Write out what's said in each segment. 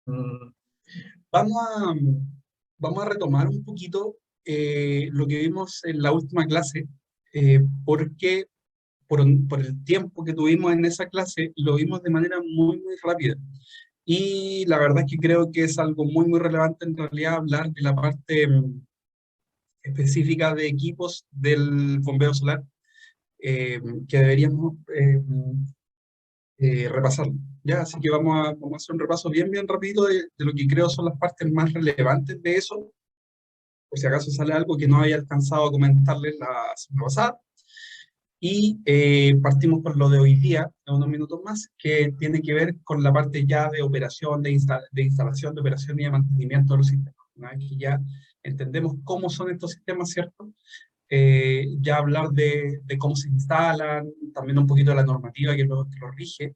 Mm, Vamos a, vamos a retomar un poquito lo que vimos en la última clase, porque por el tiempo que tuvimos en esa clase, lo vimos de manera muy rápida. Y la verdad es que creo que es algo muy relevante en realidad hablar de la parte específica de equipos del bombeo solar, que deberíamos repasarlo. ¿Ya? Así que vamos a hacer un repaso bien rapidito de lo que creo son las partes más relevantes de eso, por si acaso sale algo que no haya alcanzado a comentarles la semana pasada. Y partimos por lo de hoy día, en unos minutos más, que tiene que ver con la parte ya de operación, de instalación, de operación y de mantenimiento de los sistemas. Una vez que ya entendemos cómo son estos sistemas, ¿cierto? Ya hablar de cómo se instalan, también un poquito de la normativa que lo rige,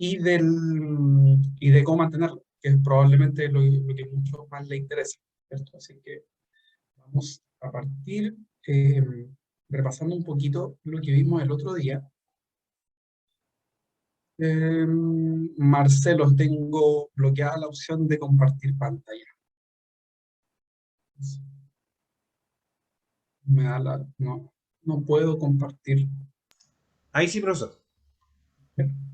y de cómo mantenerlo, que es probablemente lo que mucho más le interesa, ¿cierto? Así que vamos a partir repasando un poquito lo que vimos el otro día. Marcelo, tengo bloqueada la opción de compartir pantalla. No puedo compartir. Ahí sí, profesor.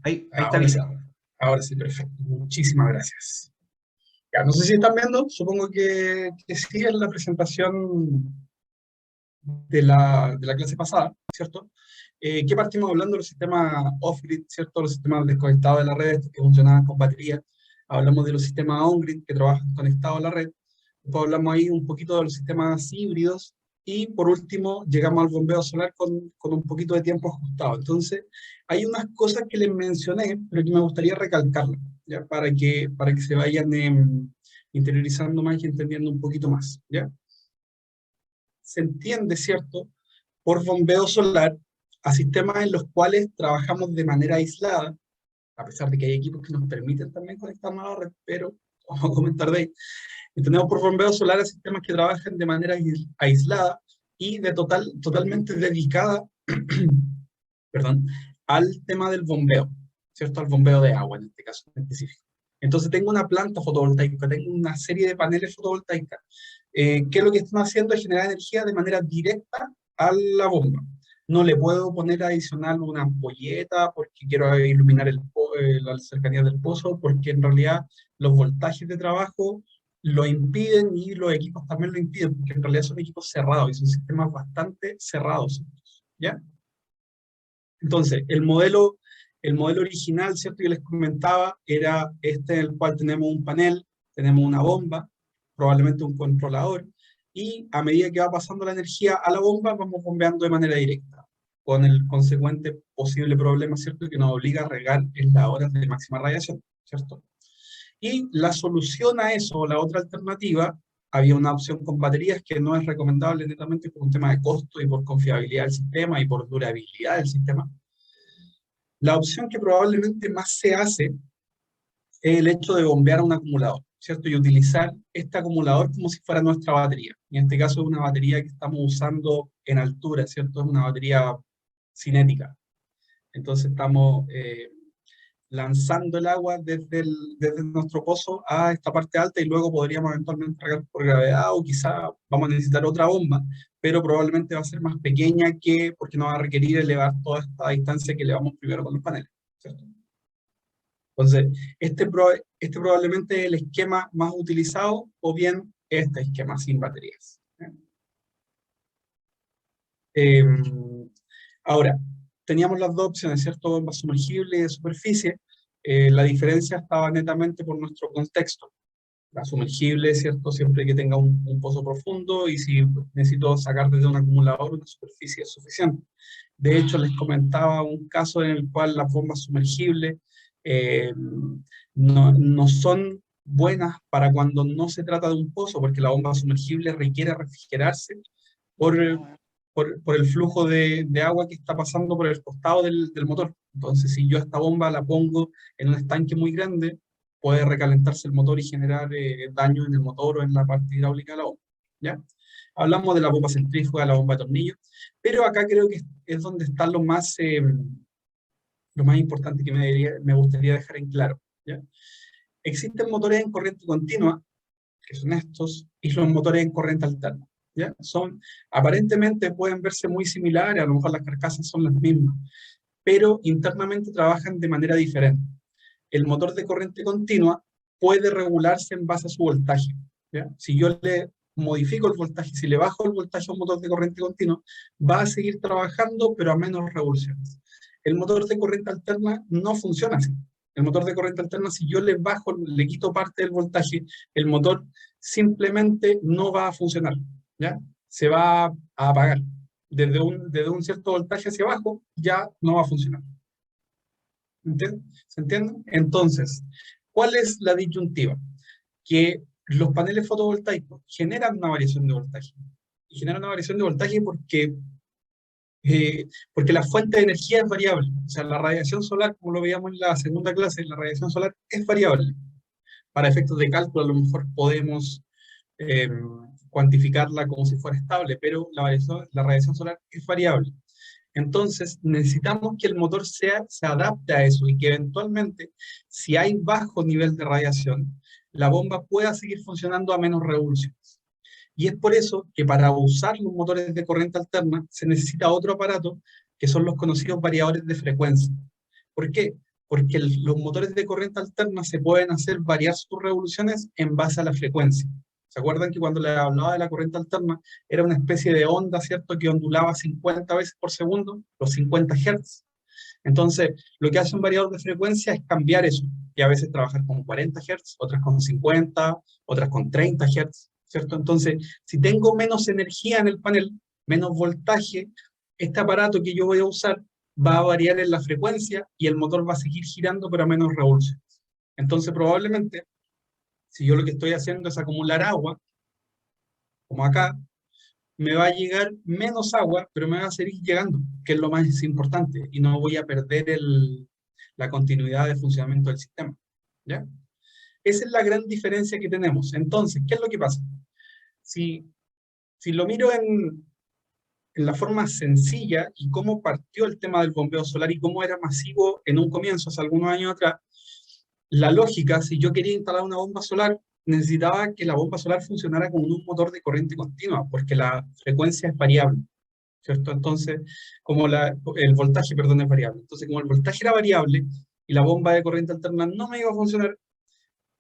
Ahí está Ahora sí, listo. ahora sí, perfecto. Muchísimas gracias. Ya, no sé si están viendo, supongo que sí es la presentación de la clase pasada, ¿cierto? Que partimos hablando de los sistemas off-grid, ¿cierto? Los sistemas desconectados de la red que funcionaban con batería. Hablamos de los sistemas on-grid que trabajan conectados a la red. Después hablamos ahí un poquito de los sistemas híbridos. Y por último, llegamos al bombeo solar con un poquito de tiempo ajustado. Entonces, hay unas cosas que les mencioné, pero que me gustaría recalcarlas, ¿ya? Para que se vayan interiorizando más y entendiendo un poquito más, ¿ya? Se entiende, ¿cierto?, por bombeo solar a sistemas en los cuales trabajamos de manera aislada, a pesar de que hay equipos que nos permiten también conectarnos a la red, pero vamos a comentar de ahí. Entendemos por bombeo solar a sistemas que trabajan de manera aislada y totalmente dedicada, perdón, al tema del bombeo, ¿cierto? Al bombeo de agua en este caso en específico. Entonces tengo una planta fotovoltaica, tengo una serie de paneles fotovoltaicos, que lo que están haciendo es generar energía de manera directa a la bomba. No le puedo poner adicional una ampolleta porque quiero iluminar la cercanía del pozo, porque en realidad los voltajes de trabajo lo impiden y los equipos también lo impiden, porque en realidad son equipos cerrados y son sistemas bastante cerrados, ¿ya? Entonces, el modelo original, ¿cierto? Que les comentaba, era este en el cual tenemos un panel, tenemos una bomba, probablemente un controlador, y a medida que va pasando la energía a la bomba, vamos bombeando de manera directa, con el consecuente posible problema, ¿cierto? Que nos obliga a regar en las horas de máxima radiación, ¿cierto? Y la solución a eso, la otra alternativa, había una opción con baterías que no es recomendable netamente por un tema de costo y por confiabilidad del sistema y por durabilidad del sistema. La opción que probablemente más se hace es el hecho de bombear a un acumulador, ¿cierto? Y utilizar este acumulador como si fuera nuestra batería. En este caso es una batería que estamos usando en altura, ¿cierto? Es una batería cinética. Entonces estamos lanzando el agua desde nuestro pozo a esta parte alta y luego podríamos eventualmente cargar por gravedad o quizá vamos a necesitar otra bomba, pero probablemente va a ser más pequeña porque no va a requerir elevar toda esta distancia que elevamos primero con los paneles, ¿cierto? Entonces, este probablemente es el esquema más utilizado o bien este esquema sin baterías. Eh, Ahora, teníamos las dos opciones, ¿cierto? Bomba sumergible y de superficie. La diferencia estaba netamente por nuestro contexto. La sumergible, ¿cierto? Siempre que tenga un pozo profundo y si necesito sacar desde un acumulador, una superficie es suficiente. De hecho, les comentaba un caso en el cual las bombas sumergibles eh, no son buenas para cuando no se trata de un pozo, porque la bomba sumergible requiere refrigerarse por, por el flujo de agua que está pasando por el costado del motor. Entonces, si yo esta bomba la pongo en un estanque muy grande, puede recalentarse el motor y generar daño en el motor o en la parte hidráulica de la bomba, ¿ya? Hablamos de la bomba centrífuga, la bomba de tornillo, pero acá creo que es donde está lo más importante que me gustaría dejar en claro, ¿ya? existen motores en corriente continua, que son estos, y los motores en corriente alterna. ¿Ya? Aparentemente pueden verse muy similares, a lo mejor las carcasas son las mismas, pero internamente trabajan de manera diferente. El motor de corriente continua puede regularse en base a su voltaje. ¿Ya? Si yo le modifico el voltaje, si le bajo el voltaje a un motor de corriente continua, va a seguir trabajando, pero a menos revoluciones. El motor de corriente alterna no funciona así. El motor de corriente alterna, si yo le bajo, le quito parte del voltaje, el motor simplemente no va a funcionar, ¿ya? Se va a apagar. Desde un cierto voltaje hacia abajo, ya no va a funcionar. ¿Se entiende? Entonces, ¿cuál es la disyuntiva? Que los paneles fotovoltaicos generan una variación de voltaje. Y generan una variación de voltaje porque la fuente de energía es variable. O sea, la radiación solar, como lo veíamos en la segunda clase, la radiación solar es variable. Para efectos de cálculo, a lo mejor podemos eh, cuantificarla como si fuera estable, pero la radiación solar es variable. Entonces, necesitamos que el motor se adapte a eso y que eventualmente, si hay bajo nivel de radiación, la bomba pueda seguir funcionando a menos revoluciones. Y es por eso que para usar los motores de corriente alterna se necesita otro aparato, que son los conocidos variadores de frecuencia. ¿Por qué? Porque los motores de corriente alterna se pueden hacer variar sus revoluciones en base a la frecuencia. ¿Se acuerdan que cuando les hablaba de la corriente alterna era una especie de onda, ¿cierto?, que ondulaba 50 veces por segundo, los 50 Hz? Entonces, lo que hace un variador de frecuencia es cambiar eso, y a veces trabajar con 40 Hz, otras con 50, otras con 30 Hz, ¿cierto? Entonces, si tengo menos energía en el panel, menos voltaje, este aparato que yo voy a usar va a variar en la frecuencia y el motor va a seguir girando pero a menos revoluciones. Entonces, probablemente, si yo lo que estoy haciendo es acumular agua, como acá, me va a llegar menos agua, pero me va a seguir llegando, que es lo más importante, y no voy a perder la continuidad de funcionamiento del sistema. ¿Ya? Esa es la gran diferencia que tenemos. Entonces, ¿qué es lo que pasa? Si lo miro en la forma sencilla y cómo partió el tema del bombeo solar y cómo era masivo en un comienzo, hace algunos años atrás, la lógica, si yo quería instalar una bomba solar, necesitaba que la bomba solar funcionara con un motor de corriente continua, porque la frecuencia es variable, ¿cierto? Entonces, el voltaje, perdón, es variable. Entonces, como el voltaje era variable y la bomba de corriente alterna no me iba a funcionar,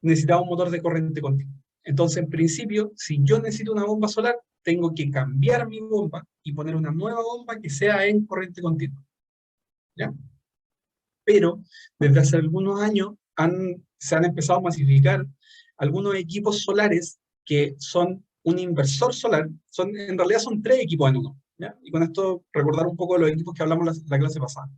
necesitaba un motor de corriente continua. Entonces, en principio, si yo necesito una bomba solar, tengo que cambiar mi bomba y poner una nueva bomba que sea en corriente continua. ¿Ya? Pero desde hace algunos años se han empezado a masificar algunos equipos solares que son un inversor solar, en realidad son 3 equipos en uno. ¿Ya? Y con esto recordar un poco de los equipos que hablamos la clase pasada.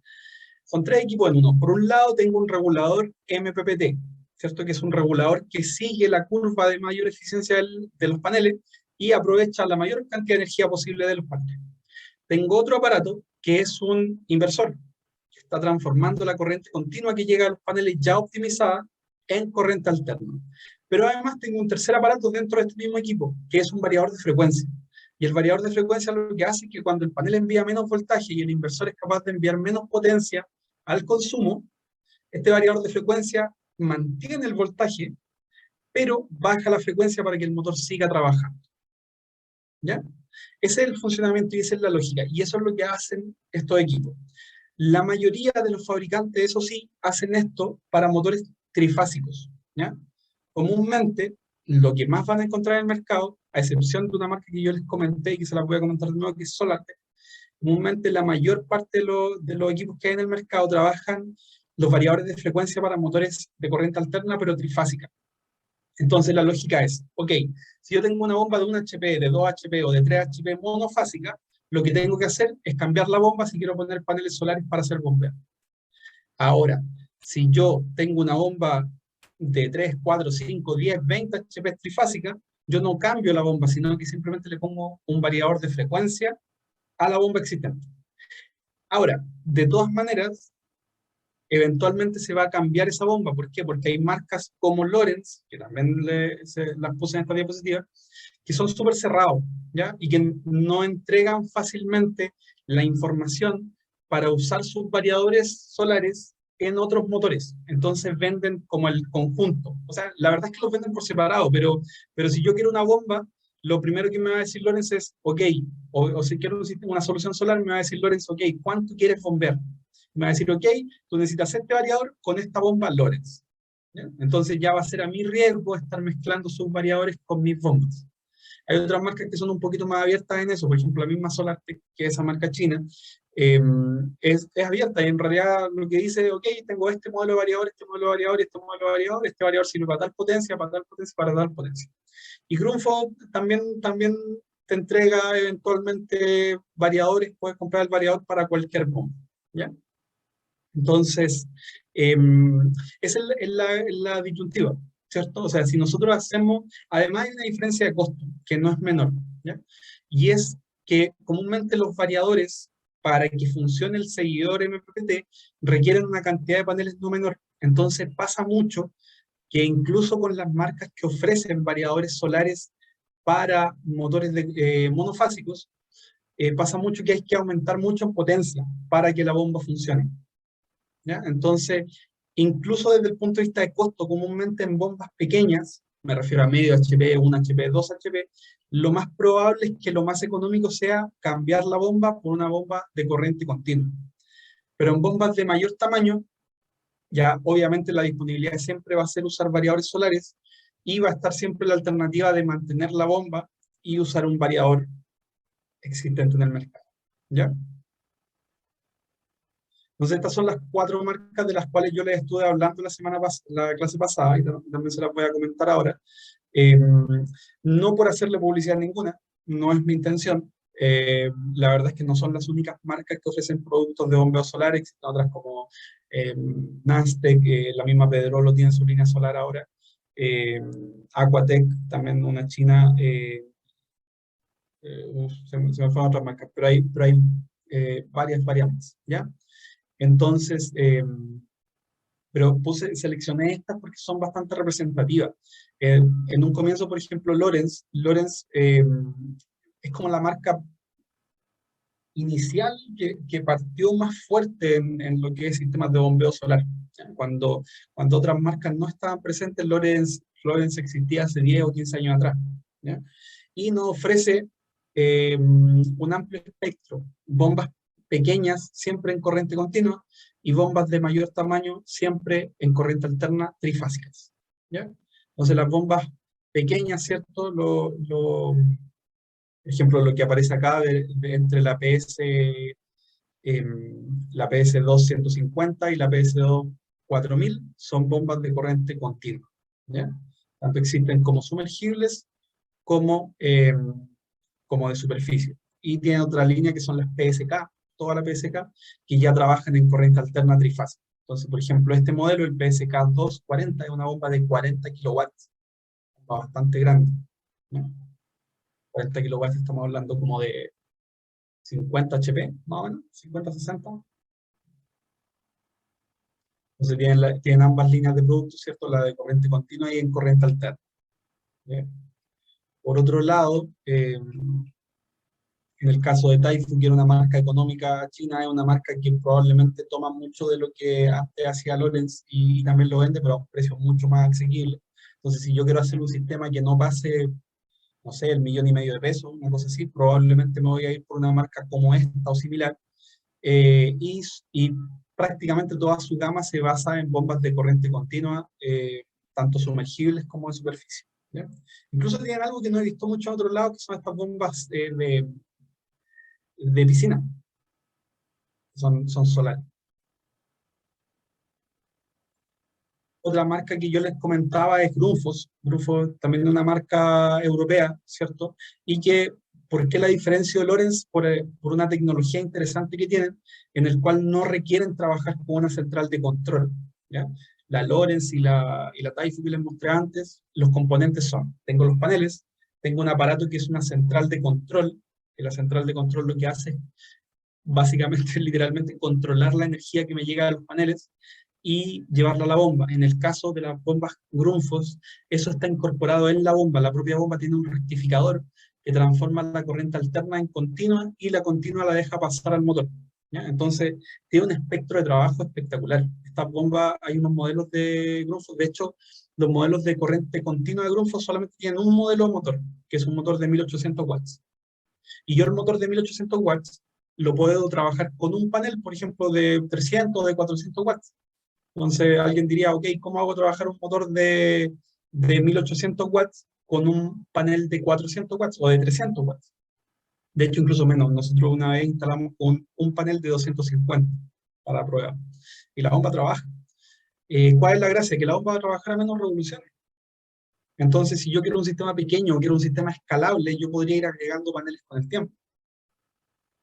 Son 3 equipos en uno. Por un lado tengo un regulador MPPT, ¿cierto? Que es un regulador que sigue la curva de mayor eficiencia de los paneles y aprovecha la mayor cantidad de energía posible de los paneles. Tengo otro aparato que es un inversor, que está transformando la corriente continua que llega a los paneles ya optimizada en corriente alterna. Pero además tengo un tercer aparato dentro de este mismo equipo, que es un variador de frecuencia. Y el variador de frecuencia lo que hace es que cuando el panel envía menos voltaje y el inversor es capaz de enviar menos potencia al consumo, este variador de frecuencia mantiene el voltaje, pero baja la frecuencia para que el motor siga trabajando. ¿Ya? Ese es el funcionamiento y esa es la lógica. Y eso es lo que hacen estos equipos. La mayoría de los fabricantes, eso sí, hacen esto para motores trifásicos. ¿Ya? Comúnmente, lo que más van a encontrar en el mercado, a excepción de una marca que yo les comenté y que se la voy a comentar de nuevo, que es Solarte, comúnmente la mayor parte de los equipos que hay en el mercado trabajan los variadores de frecuencia para motores de corriente alterna, pero trifásica. Entonces la lógica es, ok, si yo tengo una bomba de 1 HP, de 2 HP o de 3 HP monofásica, lo que tengo que hacer es cambiar la bomba si quiero poner paneles solares para hacer bombeo. Ahora, si yo tengo una bomba de 3, 4, 5, 10, 20 HP trifásica, yo no cambio la bomba, sino que simplemente le pongo un variador de frecuencia a la bomba existente. Ahora, de todas maneras, eventualmente se va a cambiar esa bomba. ¿Por qué? Porque hay marcas como Lorentz, que también las puse en esta diapositiva, que son súper cerrados, ¿ya? Y que no entregan fácilmente la información para usar sus variadores solares en otros motores. Entonces venden como el conjunto. O sea, la verdad es que los venden por separado, pero si yo quiero una bomba, lo primero que me va a decir Lorenz es, ok, o si quiero una solución solar, me va a decir Lorenz, ok, ¿cuánto quieres bombear? Me va a decir, ok, tú necesitas este variador con esta bomba Lorenz. ¿Ya? Entonces ya va a ser a mi riesgo estar mezclando sus variadores con mis bombas. Hay otras marcas que son un poquito más abiertas en eso, por ejemplo, la misma SolarTech, que es esa marca china, eh, es abierta y en realidad lo que dice, ok, tengo este modelo de variador, este modelo de variador, este modelo de variador, este variador sirve para tal potencia, para tal potencia, para tal potencia. Y Grunfo también te entrega eventualmente variadores, puedes comprar el variador para cualquier bomba, ¿ya? Entonces, esa es la disyuntiva, ¿cierto? O sea, si nosotros hacemos, además hay una diferencia de costo, que no es menor, ¿ya? Y es que comúnmente los variadores, para que funcione el seguidor MPPT, requieren una cantidad de paneles no menor. Entonces pasa mucho que incluso con las marcas que ofrecen variadores solares para motores monofásicos, pasa mucho que hay que aumentar mucho en potencia para que la bomba funcione. ¿Ya? Entonces, incluso desde el punto de vista de costo, comúnmente en bombas pequeñas, me refiero a medio HP, 1 HP, 2 HP, lo más probable es que lo más económico sea cambiar la bomba por una bomba de corriente continua. Pero en bombas de mayor tamaño, ya obviamente la disponibilidad siempre va a ser usar variadores solares y va a estar siempre la alternativa de mantener la bomba y usar un variador existente en el mercado. ¿Ya? Entonces, estas son las 4 marcas de las cuales yo les estuve hablando la clase pasada y también se las voy a comentar ahora. Eh, no por hacerle publicidad a ninguna, no es mi intención. La verdad es que no son las únicas marcas que ofrecen productos de bombeo solar, existen otras como Nastec, la misma Pedrolo tiene su línea solar ahora, eh, Aquatec, también una china, se me fueron otras marcas, pero hay varias más, ¿ya? Entonces, pero seleccioné estas porque son bastante representativas. En un comienzo, por ejemplo, Lorenz es como la marca inicial que partió más fuerte en lo que es sistemas de bombeo solar. Cuando otras marcas no estaban presentes, Lorenz existía hace 10 o 15 años atrás. ¿Ya? Y nos ofrece un amplio espectro, bombas pequeñas siempre en corriente continua y bombas de mayor tamaño siempre en corriente alterna trifásicas. ¿Ya? Entonces las bombas pequeñas, ¿cierto? Por ejemplo, lo que aparece acá entre la PS2 150 y la PS2 4000 son bombas de corriente continua. ¿Ya? Tanto existen como sumergibles como de superficie. Y tiene otra línea que son las PSK, toda la PSK, que ya trabajan en corriente alterna trifásica. Entonces, por ejemplo, este modelo, el PSK 240, es una bomba de 40 kilowatts, bastante grande, ¿no? 40 kilowatts estamos hablando como de 50 HP, más o menos, 50, 60. Entonces tienen ambas líneas de producto, ¿cierto? La de corriente continua y en corriente alterna. ¿Bien? Por otro lado, en el caso de Taifu, que era una marca económica china, es una marca que probablemente toma mucho de lo que antes hacía Lorenz y también lo vende, pero a un precio mucho más asequible. Entonces, si yo quiero hacer un sistema que no pase, no sé, el 1,5 millones de pesos, una cosa así, probablemente me voy a ir por una marca como esta o similar. Y prácticamente toda su gama se basa en bombas de corriente continua, tanto sumergibles como de superficie. ¿Ya? Incluso tienen algo que no he visto mucho en otros lados, que son estas bombas de piscina, son solares. Otra marca que yo les comentaba es Grundfos. Grundfos también es una marca europea, ¿cierto? Y que, ¿por qué la diferencia de Lorenz? Por una tecnología interesante que tienen, en el cual no requieren trabajar con una central de control, ¿ya? La Lorenz y la Taifu que les mostré antes, los componentes son, tengo los paneles, tengo un aparato que es una central de control, que la central de control lo que hace es básicamente, literalmente, controlar la energía que me llega a los paneles y llevarla a la bomba. En el caso de las bombas Grundfos, eso está incorporado en la bomba. La propia bomba tiene un rectificador que transforma la corriente alterna en continua y la continua la deja pasar al motor. ¿Ya? Entonces, tiene un espectro de trabajo espectacular. estas bombas, hay unos modelos de Grundfos, de hecho, los modelos de corriente continua de Grundfos solamente tienen un modelo de motor, que es un motor de 1800 watts. Y yo el motor de 1800 watts lo puedo trabajar con un panel, por ejemplo, de 300 o de 400 watts. Entonces alguien diría, ok, ¿cómo hago trabajar un motor de 1800 watts con un panel de 400 watts o de 300 watts? De hecho, incluso menos. Nosotros una vez instalamos un panel de 250 para la prueba. Y la bomba trabaja. ¿Cuál es la gracia? Que la bomba va a trabajar a menos revoluciones. Entonces, si yo quiero un sistema pequeño o quiero un sistema escalable, yo podría ir agregando paneles con el tiempo.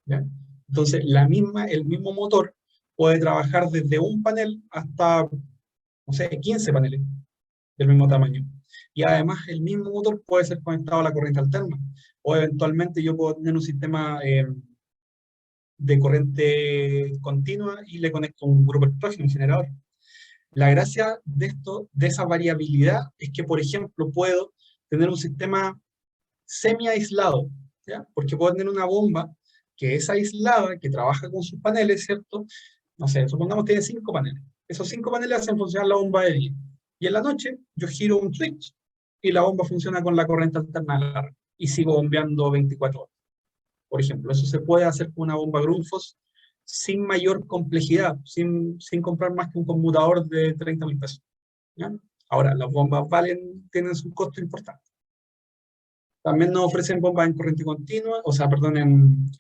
¿Ya? Entonces, el mismo motor puede trabajar desde un panel hasta, no sé, 15 paneles del mismo tamaño. Y además, el mismo motor puede ser conectado a la corriente alterna. O eventualmente yo puedo tener un sistema de corriente continua y le conecto un grupo electrógeno, un generador. La gracia de esto, de esa variabilidad, es que, por ejemplo, puedo tener un sistema semi-aislado, ¿ya? Porque puedo tener una bomba que es aislada, que trabaja con sus paneles, ¿cierto? No sé, supongamos que tiene 5 paneles. Esos 5 paneles hacen funcionar la bomba de día. Y en la noche yo giro un switch y la bomba funciona con la corriente alterna de la red. Y sigo bombeando 24 horas. Por ejemplo, eso se puede hacer con una bomba Grundfos sin mayor complejidad, sin comprar más que un conmutador de 30.000 pesos. ¿Ya? Ahora, las bombas tienen su costo importante. También nos ofrecen bombas en corriente continua, o sea, perdón,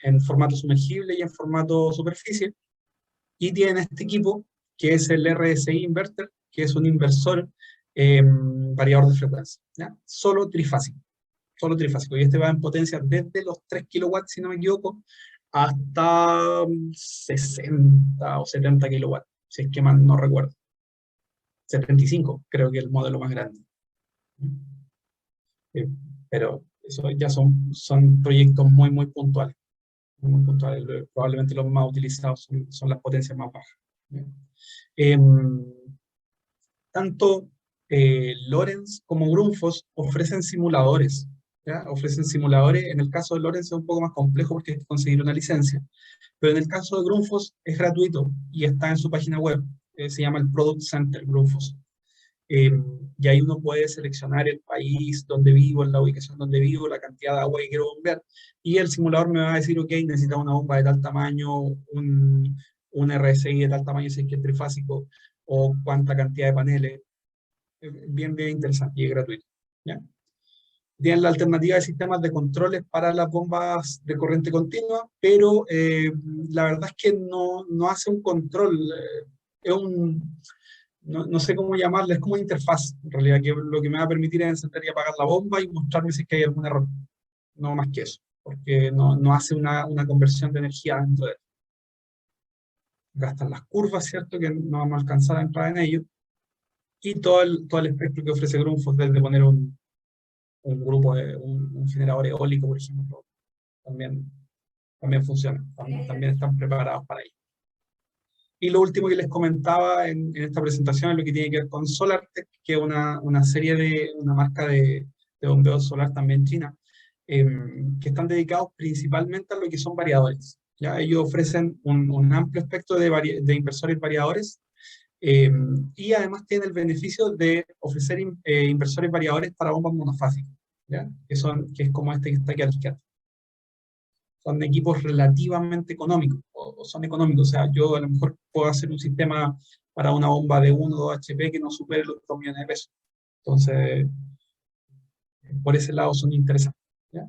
en formato sumergible y en formato superficie. Y tienen este equipo, que es el RSI Inverter, que es un inversor variador de frecuencia. ¿Ya? Solo trifásico. Solo trifásico. Y este va en potencia desde los 3 kilowatts, si no me equivoco, hasta 60 o 70 kilowatts, si es que mal no recuerdo. 75, creo que es el modelo más grande. Pero eso ya son proyectos muy, muy puntuales. Muy puntuales. Probablemente los más utilizados son las potencias más bajas. Tanto Lorentz como Grundfos ofrecen simuladores. ¿Ya? Ofrecen simuladores. En el caso de Lorentz es un poco más complejo porque hay que conseguir una licencia. Pero en el caso de Grundfos es gratuito y está en su página web. Se llama el Product Center Grundfos. Y ahí uno puede seleccionar el país donde vivo, la ubicación donde vivo, la cantidad de agua que quiero bombear, y el simulador me va a decir, ok, necesita una bomba de tal tamaño, un RSI de tal tamaño si es que es trifásico, o cuánta cantidad de paneles. Bien, bien interesante y es gratuito. ¿Ya? Tienen la alternativa de sistemas de controles para las bombas de corriente continua, pero la verdad es que no hace un control, es un... No sé cómo llamarle, es como una interfaz, en realidad, que lo que me va a permitir es encender y apagar la bomba y mostrarme si es que hay algún error. No más que eso, porque no hace una conversión de energía dentro de él. Gastan las curvas, ¿cierto? Que no vamos a alcanzar a entrar en ello. Y todo el espectro que ofrece Grundfos, desde poner un grupo de un generador eólico, por ejemplo, también funciona. También están preparados para ello. Y lo último que les comentaba en esta presentación es lo que tiene que ver con SolarTech, que es una marca de bombeo solar también china, que están dedicados principalmente a lo que son variadores. ¿Ya? Ellos ofrecen un amplio espectro de inversores variadores, y además tienen el beneficio de ofrecer inversores variadores para bombas monofásicas, ¿ya? Que es como este que está aquí a la izquierda. Son equipos relativamente económicos, o son económicos, o sea, yo a lo mejor puedo hacer un sistema para una bomba de 1 o 2 HP que no supere los 2 millones de pesos. Entonces, por ese lado son interesantes. ¿Ya?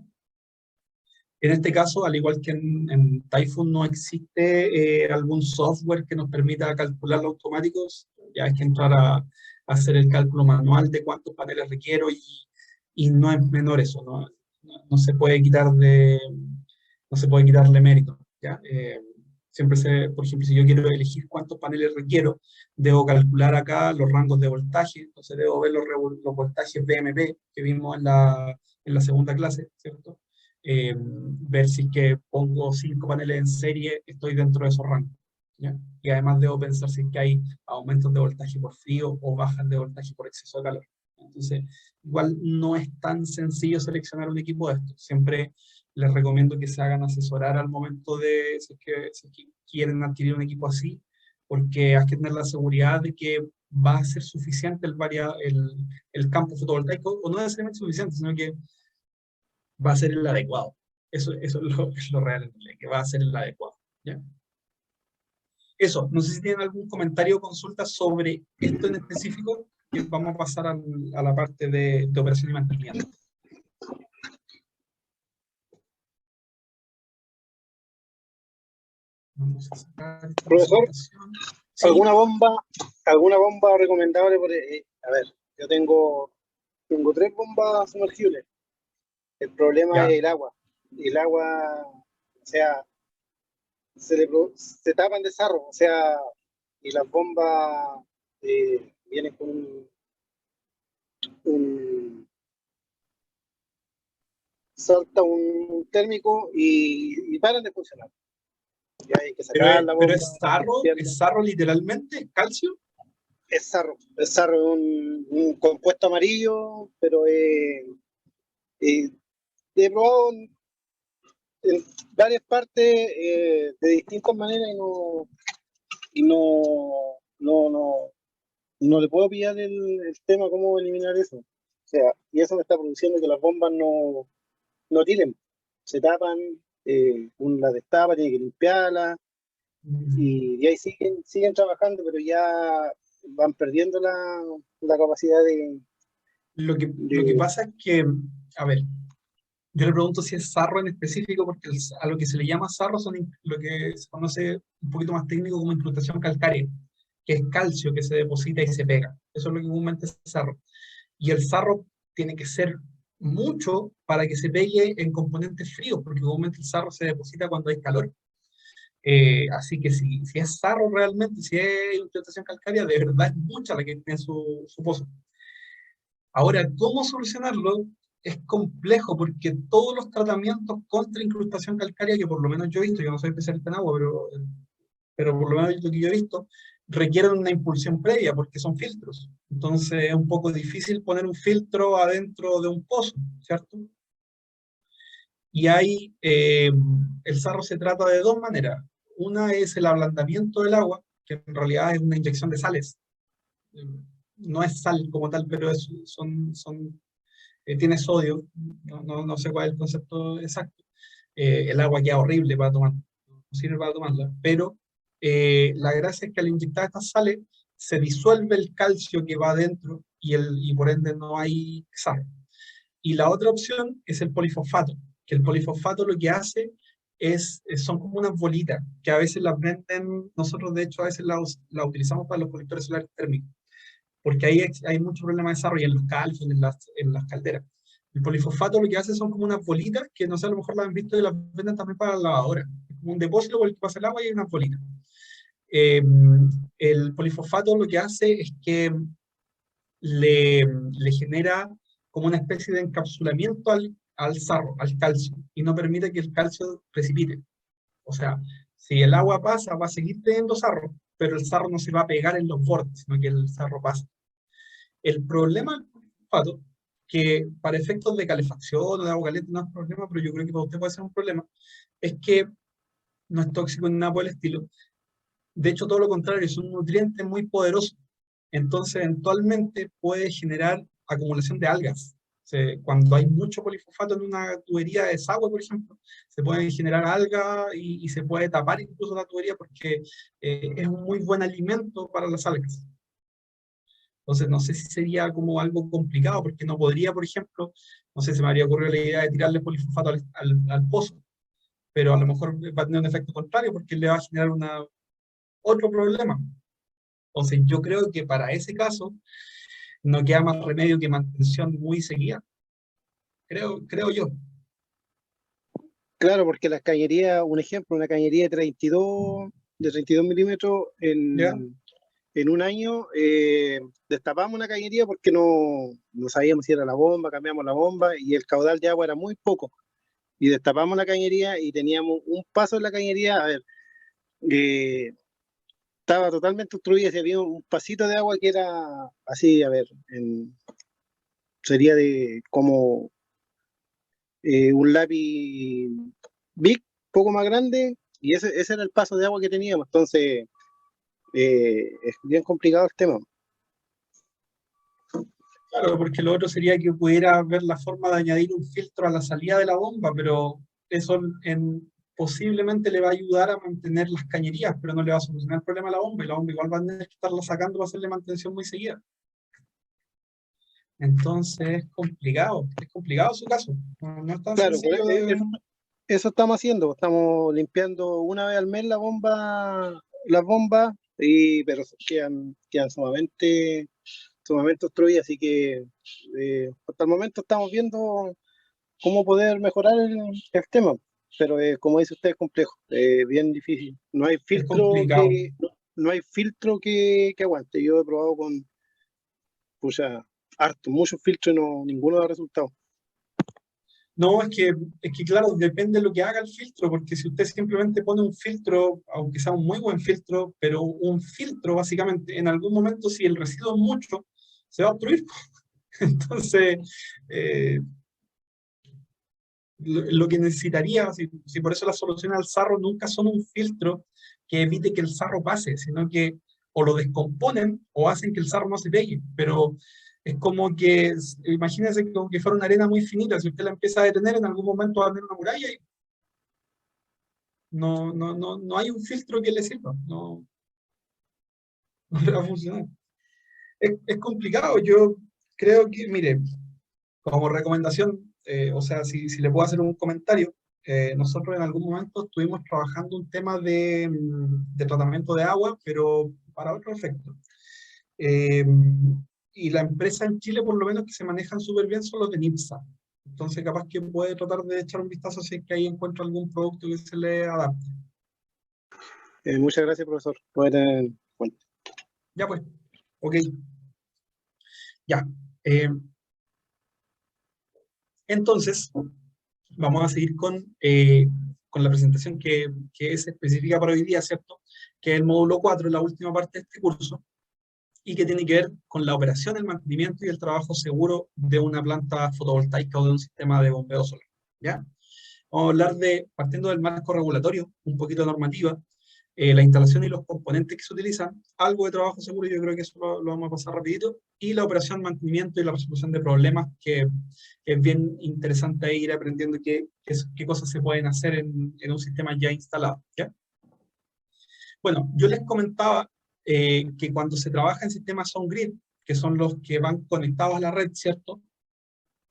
En este caso, al igual que en Typhoon, no existe algún software que nos permita calcular los automáticos, ya hay que entrar a hacer el cálculo manual de cuántos paneles requiero y no es menor eso, no se puede no se puede quitarle mérito. ¿Ya? Por ejemplo, si yo quiero elegir cuántos paneles requiero, debo calcular acá los rangos de voltaje, entonces debo ver los voltajes BMP que vimos en la segunda clase, ¿cierto? Ver si es que pongo 5 paneles en serie, estoy dentro de esos rangos. ¿Ya? Y además debo pensar si es que hay aumentos de voltaje por frío o bajas de voltaje por exceso de calor. Entonces, igual no es tan sencillo seleccionar un equipo de estos. Siempre les recomiendo que se hagan asesorar al momento si es que quieren adquirir un equipo así, porque hay que tener la seguridad de que va a ser suficiente el campo fotovoltaico, o no necesariamente suficiente, sino que va a ser el adecuado. Eso es lo real, en realidad, que va a ser el adecuado. ¿Ya? Eso, no sé si tienen algún comentario o consulta sobre esto en específico, que vamos a pasar a la parte de operación y mantenimiento. Vamos a sacar esta Profesor, presentación. ¿Sí? alguna bomba recomendable? A ver, yo tengo 3 bombas sumergibles. El problema Ya. es el agua. El agua, o sea, se tapan de sarro, o sea, y las bombas vienen con un salta un térmico y paran de funcionar. Y hay que sacar la Pero bomba, limpiarla. es sarro literalmente, calcio. Es sarro, es un compuesto amarillo, pero he probado en varias partes de distintas maneras y no le puedo pillar el tema cómo eliminar eso. O sea, y eso me está produciendo que las bombas no tiren, se tapan, uno las destapa, tiene que limpiarlas y ahí siguen trabajando, pero ya van perdiendo la capacidad Lo que pasa es que, a ver, yo le pregunto si es sarro en específico, porque a lo que se le llama sarro son lo que se conoce un poquito más técnico como incrustación calcárea, que es calcio que se deposita y se pega. Eso es lo que comúnmente es sarro. Y el sarro tiene que ser mucho para que se pegue en componentes fríos, porque comúnmente el sarro se deposita cuando hay calor. Así que si es sarro realmente, si es incrustación calcárea, de verdad es mucha la que tiene su pozo. Ahora, ¿cómo solucionarlo? Es complejo porque todos los tratamientos contra incrustación calcárea, que por lo menos yo he visto, yo no soy especialista en agua, pero por lo menos lo que yo he visto, requieren una impulsión previa porque son filtros. Entonces es un poco difícil poner un filtro adentro de un pozo, ¿cierto? Y ahí el sarro se trata de dos maneras. Una es el ablandamiento del agua, que en realidad es una inyección de sales. No es sal como tal, pero tiene sodio, no sé cuál es el concepto exacto. El agua queda horrible para tomar, no sirve para tomarla, pero la gracia es que al inyectar estas sales se disuelve el calcio que va adentro y por ende no hay sal. Y la otra opción es el polifosfato, que el polifosfato lo que hace son como unas bolitas, que a veces las venden, nosotros de hecho a veces las utilizamos para los colectores solares térmicos, porque ahí hay mucho problema de desarrollo en los calzos, en las calderas. El polifosfato lo que hace son como unas bolitas, que no sé, a lo mejor las han visto y las venden también para la lavadora. Es como un depósito por el que pasa el agua y hay unas bolitas. Eh, el polifosfato lo que hace es que le genera como una especie de encapsulamiento al sarro, al calcio, y no permite que el calcio precipite. O sea, si el agua pasa, va a seguir teniendo sarro, pero el sarro no se va a pegar en los bordes, sino que el sarro pasa. El problema del fosfato, que para efectos de calefacción o de agua caliente no es problema, pero yo creo que para usted puede ser un problema, es que no es tóxico ni nada por el estilo. De hecho, todo lo contrario, es un nutriente muy poderoso. Entonces, eventualmente puede generar acumulación de algas. Cuando hay mucho polifosfato en una tubería de desagüe, por ejemplo, se pueden generar algas y se puede tapar incluso la tubería porque es un muy buen alimento para las algas. Entonces, no sé si sería como algo complicado, porque no podría, por ejemplo, no sé, se me habría ocurrido la idea de tirarle polifosfato al pozo, pero a lo mejor va a tener un efecto contrario porque le va a generar otro problema. Entonces, yo creo que para ese caso no queda más remedio que mantención muy seguida. Creo yo. Claro, porque las cañerías, un ejemplo, una cañería de 32 milímetros ¿Ya? en un año, destapamos una cañería porque no sabíamos si era la bomba, cambiamos la bomba y el caudal de agua era muy poco. Y destapamos la cañería y teníamos un paso en la cañería, a ver, eh, estaba totalmente obstruida, y había un pasito de agua que era así, a ver, sería de como un lápiz Bic, poco más grande, y ese era el paso de agua que teníamos. Entonces, es bien complicado el tema. Claro, porque lo otro sería que pudiera ver la forma de añadir un filtro a la salida de la bomba, pero eso posiblemente le va a ayudar a mantener las cañerías, pero no le va a solucionar el problema a la bomba, y la bomba igual va a tener que estarla sacando para hacerle mantención muy seguida. Entonces es complicado su caso, no es tan Claro, pues, sencillo de... eso estamos haciendo, estamos limpiando una vez al mes las bombas, pero quedan sumamente obstruidas, así que hasta el momento estamos viendo cómo poder mejorar el tema, pero como dice usted es complejo, bien difícil. No hay Es filtro complicado. no hay filtro que aguante. Yo he probado con pucha, muchos filtros y ninguno da resultado. No, es que claro, depende de lo que haga el filtro, porque si usted simplemente pone un filtro, aunque sea un muy buen filtro, pero un filtro básicamente, en algún momento si el residuo es mucho, se va a obstruir. Entonces, eh, lo que necesitaría, si por eso las soluciones al sarro nunca son un filtro que evite que el sarro pase, sino que o lo descomponen o hacen que el sarro no se pegue, pero es como que, imagínense como que fuera una arena muy finita, si usted la empieza a detener, en algún momento va a tener una muralla y no hay un filtro que le sirva, no le va a funcionar. Es complicado, yo creo que, mire, como recomendación, o sea, si le puedo hacer un comentario, nosotros en algún momento estuvimos trabajando un tema de tratamiento de agua, pero para otro efecto. Eh, y la empresa en Chile, por lo menos, que se manejan súper bien son los de NIPSA. Entonces, capaz que puede tratar de echar un vistazo si es que ahí encuentra algún producto que se le adapte. Muchas gracias, profesor. Puede tener en cuenta. Ya pues, ok. Ya. Eh, entonces, vamos a seguir con la presentación que es específica para hoy día, ¿cierto? Que es el módulo 4, la última parte de este curso, y que tiene que ver con la operación, el mantenimiento y el trabajo seguro de una planta fotovoltaica o de un sistema de bombeo solar, ¿ya? Vamos a hablar partiendo del marco regulatorio, un poquito de normativa, la instalación y los componentes que se utilizan, algo de trabajo seguro, yo creo que eso lo vamos a pasar rapidito, y la operación, mantenimiento y la resolución de problemas, que es bien interesante ir aprendiendo qué cosas se pueden hacer en un sistema ya instalado, ¿ya? Bueno, yo les comentaba que cuando se trabaja en sistemas on-grid, que son los que van conectados a la red, ¿cierto?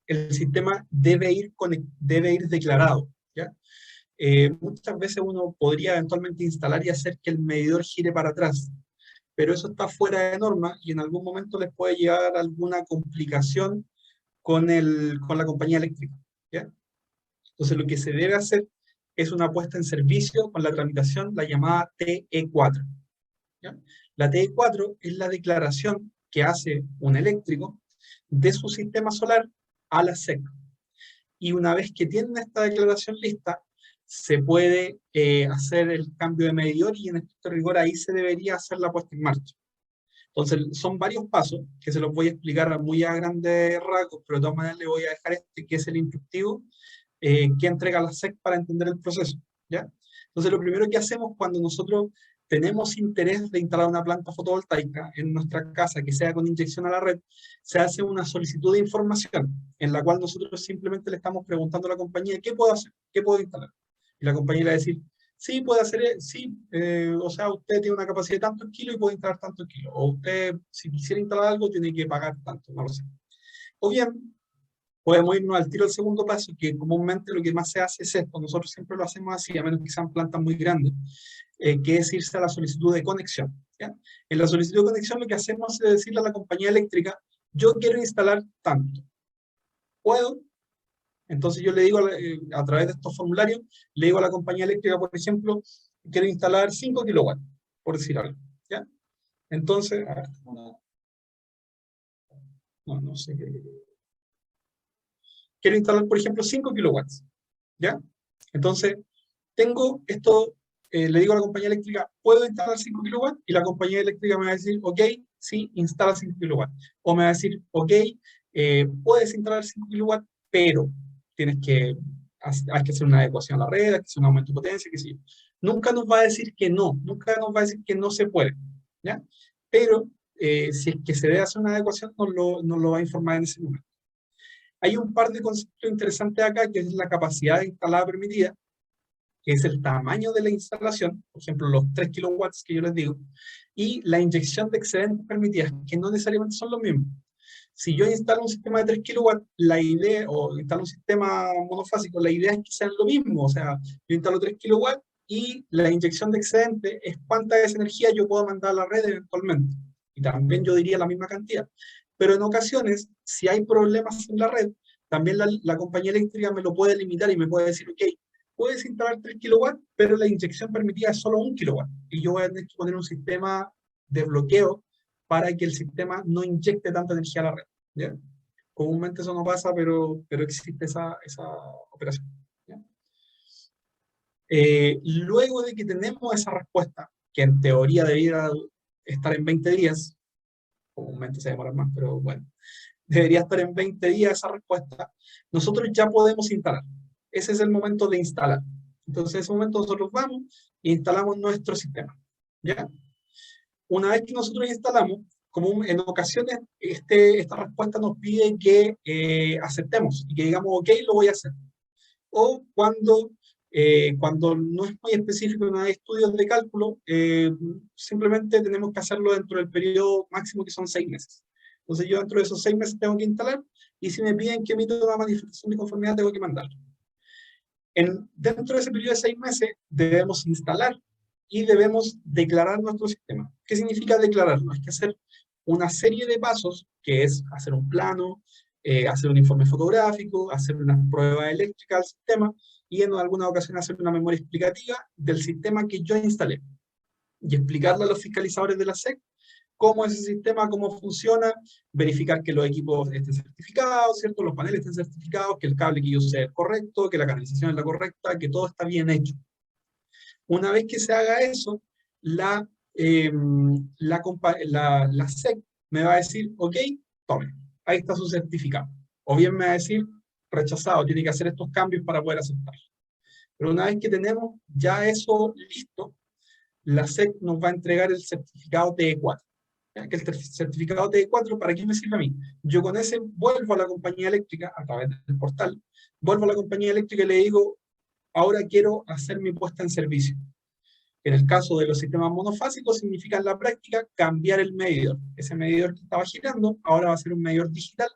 El sistema debe ir declarado, ¿ya? Muchas veces uno podría eventualmente instalar y hacer que el medidor gire para atrás, pero eso está fuera de norma y en algún momento les puede llevar alguna complicación con la compañía eléctrica, ¿ya? Entonces lo que se debe hacer es una puesta en servicio con la tramitación, la llamada TE4, ¿ya? La TE4 es la declaración que hace un eléctrico de su sistema solar a la SEC. Y una vez que tienen esta declaración lista, se puede hacer el cambio de medidor y en estricto rigor ahí se debería hacer la puesta en marcha. Entonces, son varios pasos que se los voy a explicar muy a grandes rasgos, pero de todas maneras le voy a dejar este que es el instructivo que entrega la SEC para entender el proceso, ¿ya? Entonces, lo primero que hacemos cuando nosotros tenemos interés de instalar una planta fotovoltaica en nuestra casa que sea con inyección a la red, se hace una solicitud de información en la cual nosotros simplemente le estamos preguntando a la compañía qué puedo hacer, qué puedo instalar. Y la compañía le va a decir, sí, puede hacer, sí, o sea, usted tiene una capacidad de tantos kilos y puede instalar tantos kilos. O usted, si quisiera instalar algo, tiene que pagar tanto, no lo sé. O bien, podemos irnos al tiro del segundo paso, que comúnmente lo que más se hace es esto, nosotros siempre lo hacemos así, a menos que sean plantas muy grandes, que es irse a la solicitud de conexión, ¿ya? En la solicitud de conexión lo que hacemos es decirle a la compañía eléctrica, yo quiero instalar tanto, ¿puedo? Entonces yo le digo a través de estos formularios, le digo a la compañía eléctrica, por ejemplo, quiero instalar 5 kilowatts, por decir algo, ¿ya? Entonces, a ver, no sé qué. Quiero instalar, por ejemplo, 5 kilowatts, ¿ya? Entonces, tengo esto, le digo a la compañía eléctrica, ¿puedo instalar 5 kilowatts? Y la compañía eléctrica me va a decir, ok, sí, instala 5 kilowatts. O me va a decir, ok, puedes instalar 5 kilowatts, pero hay que hacer una adecuación a la red, hay que hacer un aumento de potencia, qué sé yo. Nunca nos va a decir que no, nunca nos va a decir que no se puede, ¿ya? Pero si es que se debe hacer una adecuación, nos lo va a informar en ese momento. Hay un par de conceptos interesantes acá, que es la capacidad instalada permitida, que es el tamaño de la instalación, por ejemplo, los 3 kilowatts que yo les digo, y la inyección de excedentes permitidas, que no necesariamente son los mismos. Si yo instalo un sistema de 3 kilowatts, la idea, o instalo un sistema monofásico, la idea es que sean lo mismo, o sea, yo instalo 3 kilowatts y la inyección de excedente es cuánta de esa energía yo puedo mandar a la red eventualmente. Y también yo diría la misma cantidad. Pero en ocasiones, si hay problemas en la red, también la compañía eléctrica me lo puede limitar y me puede decir, ok, puedes instalar 3 kilowatts, pero la inyección permitida es solo 1 kilowatt. Y yo voy a tener que poner un sistema de bloqueo para que el sistema no inyecte tanta energía a la red. ¿Ya? Comúnmente eso no pasa, pero existe esa operación. ¿Ya? Luego de que tenemos esa respuesta, que en teoría debería estar en 20 días, comúnmente se demora más, pero bueno, debería estar en 20 días esa respuesta, nosotros ya podemos instalar. Ese es el momento de instalar. Entonces, en ese momento nosotros vamos e instalamos nuestro sistema. ¿Ya? Una vez que nosotros instalamos, como en ocasiones esta respuesta nos pide que aceptemos y que digamos, ok, lo voy a hacer. O cuando no es muy específico, no hay estudios de cálculo, simplemente tenemos que hacerlo dentro del periodo máximo que son 6 meses. Entonces yo dentro de esos 6 meses tengo que instalar, y si me piden que emita una manifestación de conformidad, tengo que mandarlo. Dentro de ese periodo de 6 meses debemos instalar y debemos declarar nuestro sistema. ¿Qué significa declararlo? Hay que hacer una serie de pasos, que es hacer un plano, hacer un informe fotográfico, hacer una prueba eléctrica del sistema, y en alguna ocasión hacer una memoria explicativa del sistema que yo instalé, y explicarle a los fiscalizadores de la SEC cómo es ese sistema, cómo funciona, verificar que los equipos estén certificados, ¿cierto? Los paneles estén certificados, que el cable que yo use es correcto, que la canalización es la correcta, que todo está bien hecho. Una vez que se haga eso, la SEC me va a decir, ok, tome, ahí está su certificado. O bien me va a decir, rechazado, tiene que hacer estos cambios para poder aceptar. Pero una vez que tenemos ya eso listo, la SEC nos va a entregar el certificado TE4. Que el certificado TE4, ¿para qué me sirve a mí? Yo con ese vuelvo a la compañía eléctrica, a través del portal, vuelvo a la compañía eléctrica y le digo, ahora quiero hacer mi puesta en servicio. En el caso de los sistemas monofásicos, significa en la práctica cambiar el medidor. Ese medidor que estaba girando, ahora va a ser un medidor digital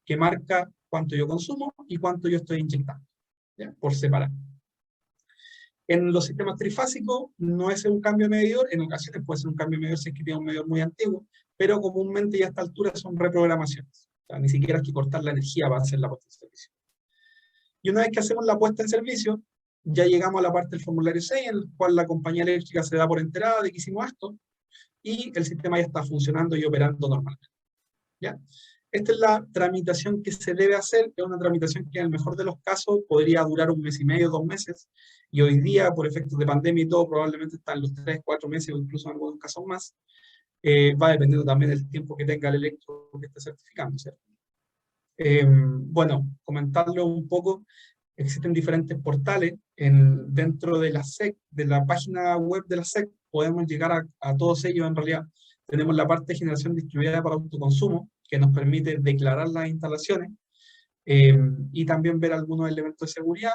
que marca cuánto yo consumo y cuánto yo estoy inyectando, ¿ya? Por separado. En los sistemas trifásicos no es un cambio de medidor, en ocasiones puede ser un cambio de medidor si es que tiene un medidor muy antiguo, pero comúnmente ya a esta altura son reprogramaciones. O sea, ni siquiera hay que cortar la energía para hacer la puesta en servicio. Y una vez que hacemos la puesta en servicio, ya llegamos a la parte del formulario 6, en el cual la compañía eléctrica se da por enterada de que hicimos esto, y el sistema ya está funcionando y operando normalmente. ¿Ya? Esta es la tramitación que se debe hacer, es una tramitación que en el mejor de los casos podría durar 1 mes y medio, 2 meses, y hoy día, por efectos de pandemia y todo, probablemente está en los 3, 4 meses, o incluso en algunos casos más. Va dependiendo también del tiempo que tenga el electro que esté certificando, ¿cierto? Bueno, comentarlo un poco, existen diferentes portales dentro de la SEC, de la página web de la SEC, podemos llegar a todos ellos en realidad. Tenemos la parte de generación distribuida para autoconsumo, que nos permite declarar las instalaciones, y también ver algunos elementos de seguridad.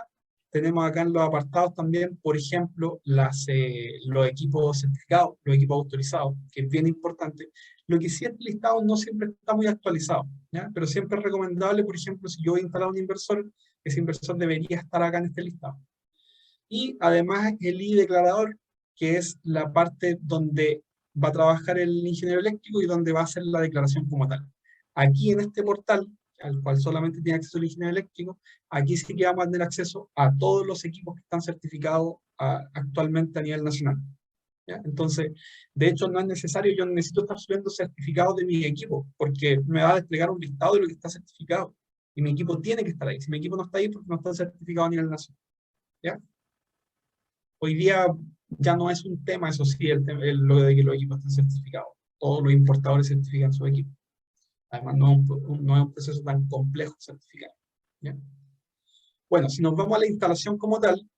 Tenemos acá en los apartados también, por ejemplo, los equipos certificados, los equipos autorizados, que es bien importante. Lo que sí es listado no siempre está muy actualizado, ¿ya? Pero siempre es recomendable, por ejemplo, si yo voy a instalar un inversor, ese inversor debería estar acá en este listado. Y además el I-declarador, que es la parte donde va a trabajar el ingeniero eléctrico y donde va a hacer la declaración como tal. Aquí en este portal, al cual solamente tiene acceso el ingeniero eléctrico, aquí sí que vamos a tener acceso a todos los equipos que están certificados actualmente a nivel nacional. ¿Ya? Entonces, de hecho no es necesario, yo no necesito estar subiendo certificados de mi equipo, porque me va a desplegar un listado de lo que está certificado, y mi equipo tiene que estar ahí. Si mi equipo no está ahí, porque no está certificado a nivel nacional. ¿Ya? Hoy día ya no es un tema, eso sí, lo de que los equipos estén certificados. Todos los importadores certifican su equipo. Además, no es un proceso tan complejo certificar. ¿Ya? Bueno, si nos vamos a la instalación como tal,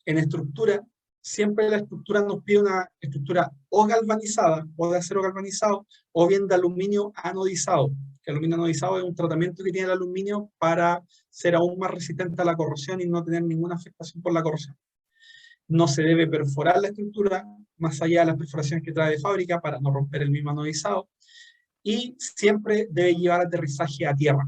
en estructura, siempre la estructura nos pide una estructura o galvanizada, o de acero galvanizado, o bien de aluminio anodizado. El aluminio anodizado es un tratamiento que tiene el aluminio para ser aún más resistente a la corrosión y no tener ninguna afectación por la corrosión. No se debe perforar la estructura más allá de las perforaciones que trae de fábrica para no romper el mismo anodizado. Y siempre debe llevar aterrizaje a tierra.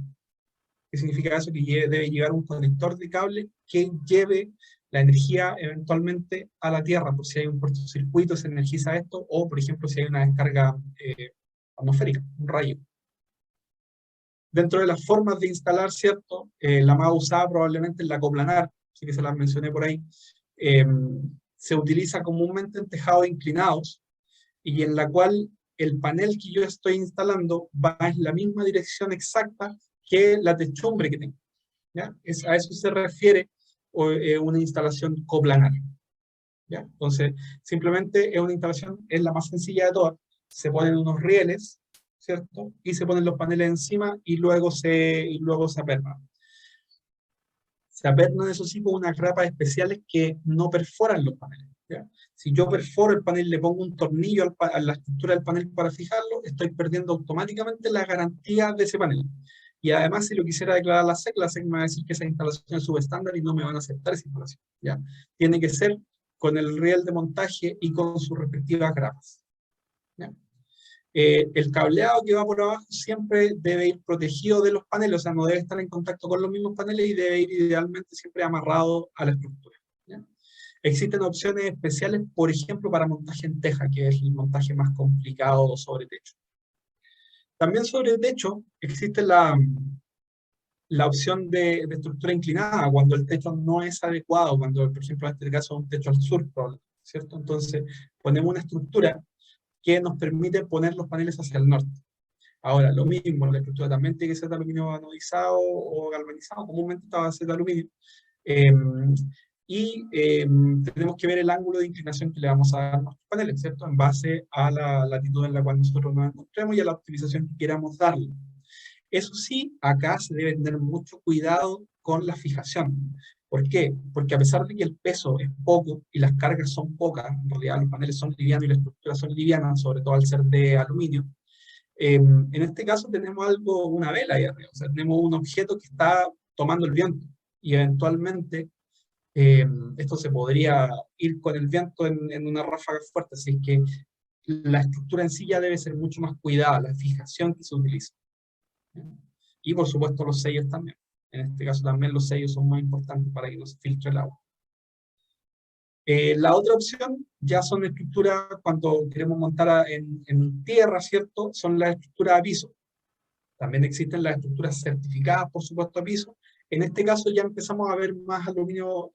¿Qué significa eso? Que debe llevar un conector de cable que lleve la energía eventualmente a la tierra, por si hay un cortocircuito se energiza esto, o por ejemplo si hay una descarga atmosférica, un rayo. Dentro de las formas de instalar, ¿cierto? La más usada probablemente es la coplanar, así que se las mencioné por ahí. Se utiliza comúnmente en tejados inclinados y en la cual el panel que yo estoy instalando va en la misma dirección exacta que la techumbre que tengo. ¿Ya? A eso se refiere una instalación coplanar. ¿Ya? Entonces, simplemente es una instalación, es la más sencilla de todas. Se ponen unos rieles, ¿cierto? Y se ponen los paneles encima y luego se apernan. Se apernan, eso sí, con unas grapas especiales que no perforan los paneles. ¿Ya? Si yo perforo el panel, le pongo un tornillo a la estructura del panel para fijarlo, estoy perdiendo automáticamente la garantía de ese panel. Y además, si lo quisiera declarar la SEC me va a decir que esa instalación es subestándar y no me van a aceptar esa instalación. ¿Ya? Tiene que ser con el riel de montaje y con sus respectivas grapas. ¿Ya? El cableado que va por abajo siempre debe ir protegido de los paneles, o sea, no debe estar en contacto con los mismos paneles y debe ir idealmente siempre amarrado a la estructura. ¿Ya? Existen opciones especiales, por ejemplo, para montaje en teja, que es el montaje más complicado sobre techo. También sobre techo existe la opción de estructura inclinada, cuando el techo no es adecuado, cuando, por ejemplo, en este caso es un techo al sur, ¿cierto? Entonces, ponemos una estructura que nos permite poner los paneles hacia el norte. Ahora, lo mismo, la estructura también tiene que ser de aluminio anodizado o galvanizado, comúnmente esta va a ser de aluminio. Tenemos que ver el ángulo de inclinación que le vamos a dar a nuestros paneles, ¿cierto? En base a la latitud en la cual nosotros nos encontremos y a la optimización que queramos darle. Eso sí, acá se debe tener mucho cuidado con la fijación. ¿Por qué? Porque a pesar de que el peso es poco y las cargas son pocas, en realidad los paneles son livianos y las estructuras son livianas, sobre todo al ser de aluminio, en este caso tenemos una vela ahí arriba, o sea, tenemos un objeto que está tomando el viento y eventualmente esto se podría ir con el viento en una ráfaga fuerte, así que la estructura en sí ya debe ser mucho más cuidada, la fijación que se utiliza. Y por supuesto los sellos también. En este caso también los sellos son muy importantes para que no se filtre el agua. La otra opción ya son estructuras cuando queremos montar en tierra, ¿cierto? Son las estructuras a piso. También existen las estructuras certificadas, por supuesto, a piso. En este caso ya empezamos a ver más aluminio,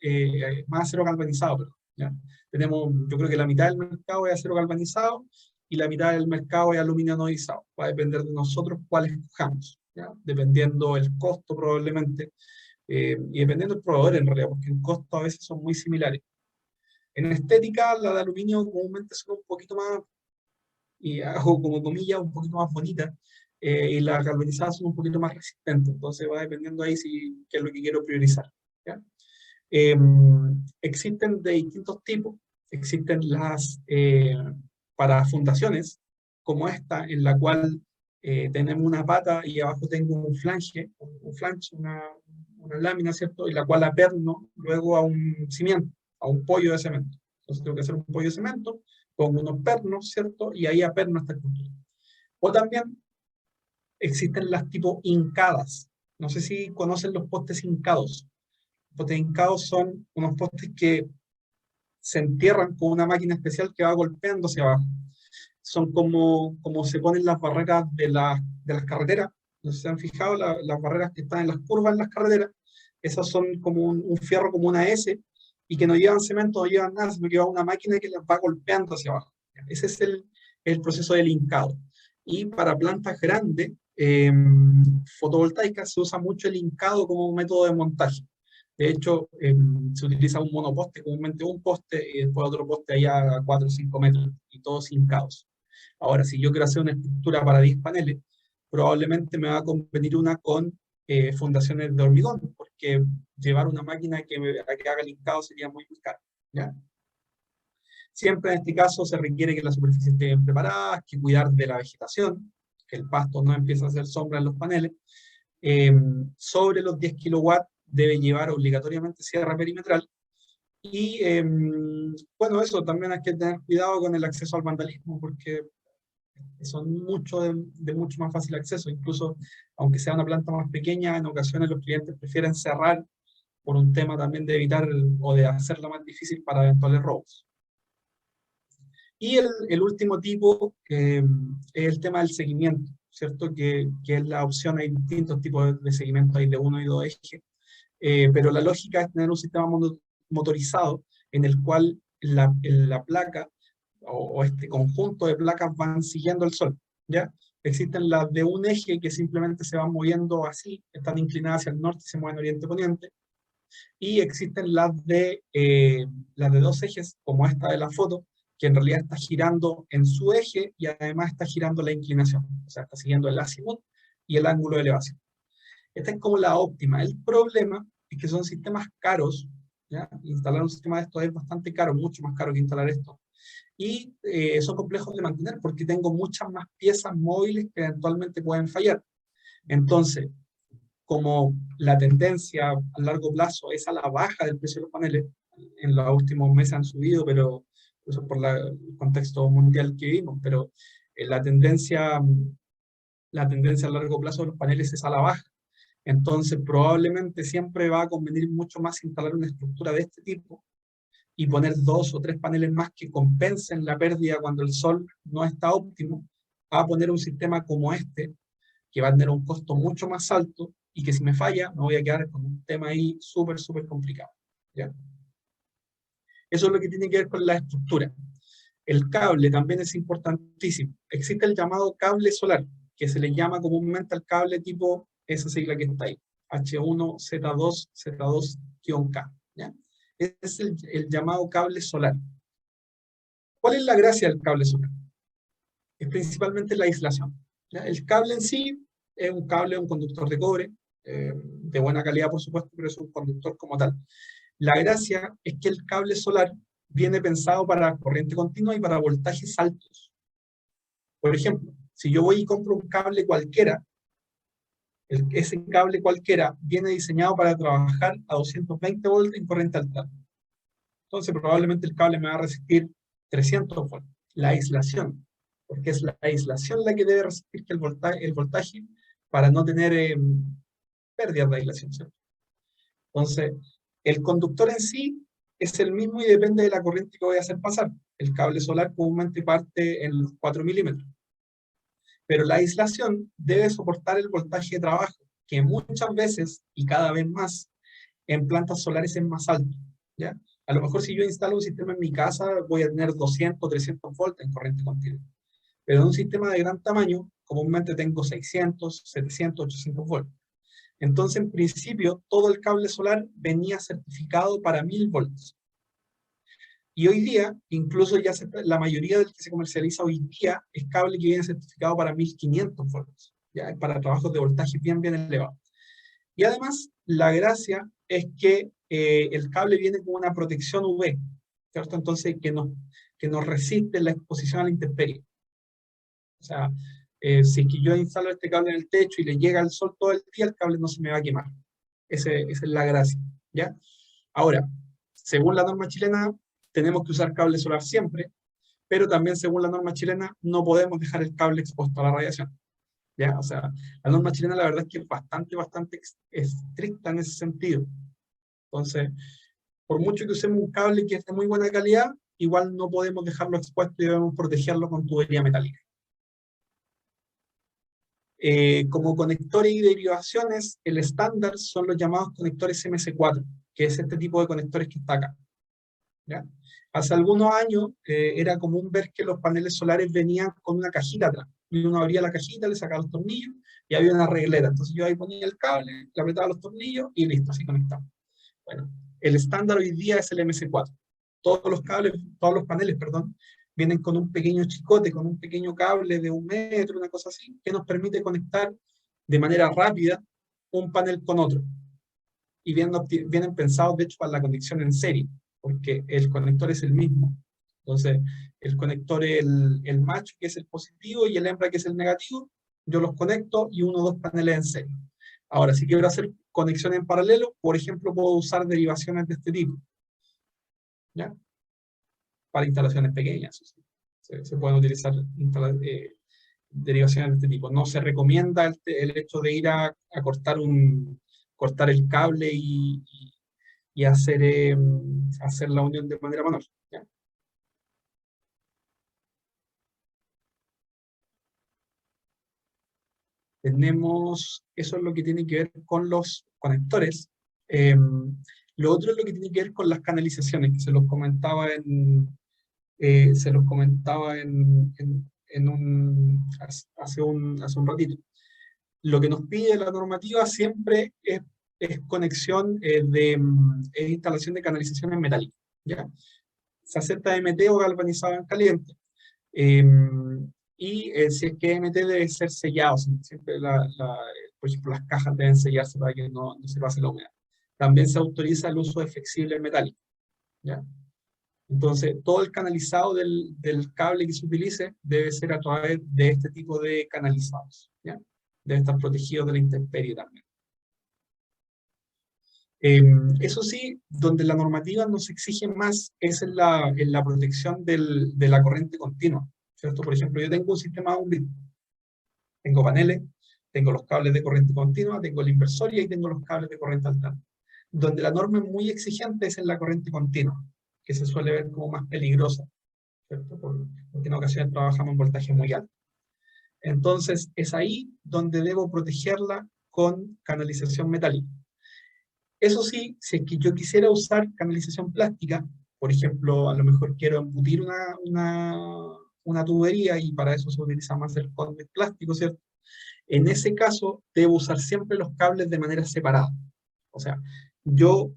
más acero galvanizado, perdón, ¿ya? Tenemos, yo creo que la mitad del mercado es acero galvanizado y la mitad del mercado es aluminio anodizado. Va a depender de nosotros cuál escojamos, ¿ya? Dependiendo el costo probablemente, y dependiendo del proveedor en realidad, porque en costo a veces son muy similares. En estética, la de aluminio comúnmente son un poquito más, y hago como comillas, un poquito más bonitas, y las galvanizadas son un poquito más resistentes, entonces va dependiendo ahí qué es lo que quiero priorizar. ¿Ya? Existen de distintos tipos, existen las para fundaciones, como esta, en la cual tenemos una pata y abajo tengo un flange, una lámina, ¿cierto? Y la cual aperno luego a un cimiento, a un pollo de cemento. Entonces tengo que hacer un pollo de cemento, pongo unos pernos, ¿cierto? Y ahí aperno esta estructura. O también existen las tipo hincadas. No sé si conocen los postes hincados. Los postes hincados son unos postes que se entierran con una máquina especial que va golpeando hacia abajo. Son como se ponen las barreras de las carreteras. No sé si se han fijado, las barreras que están en las curvas en las carreteras. Esas son como un fierro, como una S, y que no llevan cemento, no llevan nada, sino que llevan una máquina que las va golpeando hacia abajo. Ese es el proceso del hincado. Y para plantas grandes, fotovoltaicas, se usa mucho el hincado como método de montaje. De hecho, se utiliza un monoposte, comúnmente un poste, y después otro poste allá a 4 o 5 metros, y todos hincados. Ahora, si yo quiero hacer una estructura para 10 paneles, probablemente me va a convenir una con fundaciones de hormigón, porque llevar una máquina que haga el hincado sería muy caro, ¿ya? Siempre en este caso se requiere que la superficie esté bien preparada, que cuidar de la vegetación, que el pasto no empiece a hacer sombra en los paneles. Sobre los 10 kilowatts debe llevar obligatoriamente sierra perimetral. Y bueno, eso también hay que tener cuidado con el acceso al vandalismo, porque son de mucho más fácil acceso. Incluso, aunque sea una planta más pequeña, en ocasiones los clientes prefieren cerrar por un tema también de evitar o de hacerlo más difícil para eventuales robos. Y el último tipo es el tema del seguimiento, ¿cierto? Que es la opción, hay distintos tipos de seguimiento, hay de 1 y 2 ejes, pero la lógica es tener un sistema motorizado en el cual la placa o este conjunto de placas van siguiendo el sol, ¿ya? Existen las de un eje que simplemente se van moviendo así, están inclinadas hacia el norte y se mueven oriente-poniente, y existen las de 2 ejes, como esta de la foto, que en realidad está girando en su eje y además está girando la inclinación, o sea, está siguiendo el azimut y el ángulo de elevación. Esta es como la óptima. El problema es que son sistemas caros, ¿ya? Instalar un sistema de estos es bastante caro, mucho más caro que instalar esto. Y son complejos de mantener porque tengo muchas más piezas móviles que eventualmente pueden fallar. Entonces, como la tendencia a largo plazo es a la baja del precio de los paneles, en los últimos meses han subido, pero eso por el contexto mundial que vimos, pero la tendencia a largo plazo de los paneles es a la baja. Entonces, probablemente siempre va a convenir mucho más instalar una estructura de este tipo y poner 2 o 3 paneles más que compensen la pérdida cuando el sol no está óptimo, a poner un sistema como este, que va a tener un costo mucho más alto y que si me falla, me voy a quedar con un tema ahí súper, súper complicado, ¿ya? Eso es lo que tiene que ver con la estructura. El cable también es importantísimo. Existe el llamado cable solar, que se le llama comúnmente al cable tipo, esa sigla que está ahí, H1Z2, Z2-K, ¿ya? Es el llamado cable solar. ¿Cuál es la gracia del cable solar? Es principalmente la aislación, ¿ya? El cable en sí es un cable, un conductor de cobre, de buena calidad por supuesto, pero es un conductor como tal. La gracia es que el cable solar viene pensado para corriente continua y para voltajes altos. Por ejemplo, si yo voy y compro un cable cualquiera, ese cable cualquiera viene diseñado para trabajar a 220 volts en corriente alta. Entonces probablemente el cable me va a resistir 300 volts. La aislación, porque es la aislación la que debe resistir que el voltaje para no tener pérdidas de aislación, ¿cierto? Entonces, el conductor en sí es el mismo y depende de la corriente que voy a hacer pasar. El cable solar comúnmente parte en los 4 milímetros. Pero la aislación debe soportar el voltaje de trabajo, que muchas veces, y cada vez más, en plantas solares es más alto, ¿ya? A lo mejor si yo instalo un sistema en mi casa, voy a tener 200, 300 volts en corriente continua. Pero en un sistema de gran tamaño, comúnmente tengo 600, 700, 800 volts. Entonces, en principio, todo el cable solar venía certificado para 1000 volts. Y hoy día, incluso ya la mayoría del que se comercializa hoy día es cable que viene certificado para 1500 volts, ¿ya? Para trabajos de voltaje bien, bien elevados. Y además, la gracia es que el cable viene con una protección UV, ¿cierto? Entonces, que nos resiste la exposición a la intemperie. O sea, si es que yo instalo este cable en el techo y le llega el sol todo el día, el cable no se me va a quemar. Esa es la gracia, ¿ya? Ahora, según la norma chilena, tenemos que usar cable solar siempre, pero también según la norma chilena no podemos dejar el cable expuesto a la radiación, ¿ya? O sea, la norma chilena la verdad es que es bastante estricta en ese sentido. Entonces, por mucho que usemos un cable que es de muy buena calidad, igual no podemos dejarlo expuesto y debemos protegerlo con tubería metálica. Como conectores y derivaciones, el estándar son los llamados conectores MS4, que es este tipo de conectores que está acá, ¿ya? Hace algunos años era común ver que los paneles solares venían con una cajita atrás, y uno abría la cajita, le sacaba los tornillos, y había una reglera, entonces yo ahí ponía el cable, le apretaba los tornillos, y listo, así conectado. Bueno, el estándar hoy día es el MS4. Todos los paneles, perdón, vienen con un pequeño chicote, con un pequeño cable de 1 metro, una cosa así, que nos permite conectar de manera rápida un panel con otro. Y vienen pensados, de hecho, para la conexión en serie, porque el conector es el mismo. Entonces, el conector, el macho, que es el positivo, y el hembra, que es el negativo, yo los conecto y uno o dos paneles en serie. Ahora, si quiero hacer conexiones en paralelo, por ejemplo, puedo usar derivaciones de este tipo, ¿ya? Para instalaciones pequeñas. Se pueden utilizar derivaciones de este tipo. No se recomienda el hecho de ir a cortar el cable y hacer la unión de manera manual, ¿ya? Eso es lo que tiene que ver con los conectores. Lo otro es lo que tiene que ver con las canalizaciones, que se los comentaba hace un ratito. Lo que nos pide la normativa siempre es conexión es instalación de canalizaciones metálicas, ¿ya? Se acepta MT o galvanizado en caliente. Si es que MT debe ser sellado, siempre por ejemplo las cajas deben sellarse para que no se pase la humedad. También se autoriza el uso de flexibles metálicos, ¿ya? Entonces, todo el canalizado del cable que se utilice debe ser a través de este tipo de canalizados, ¿ya? Debe estar protegido de la intemperie también. Eso sí, donde la normativa nos exige más es en la protección de la corriente continua, ¿cierto? Por ejemplo, yo tengo un sistema de un litro, tengo paneles, tengo los cables de corriente continua, tengo el inversor y ahí tengo los cables de corriente alterna. Donde la norma es muy exigente es en la corriente continua, que se suele ver como más peligrosa, ¿cierto? Porque en ocasiones trabajamos en voltaje muy alto. Entonces, es ahí donde debo protegerla con canalización metálica. Eso sí, si es que yo quisiera usar canalización plástica, por ejemplo, a lo mejor quiero embutir una tubería y para eso se utiliza más el conduit plástico, ¿cierto? En ese caso, debo usar siempre los cables de manera separada. O sea, yo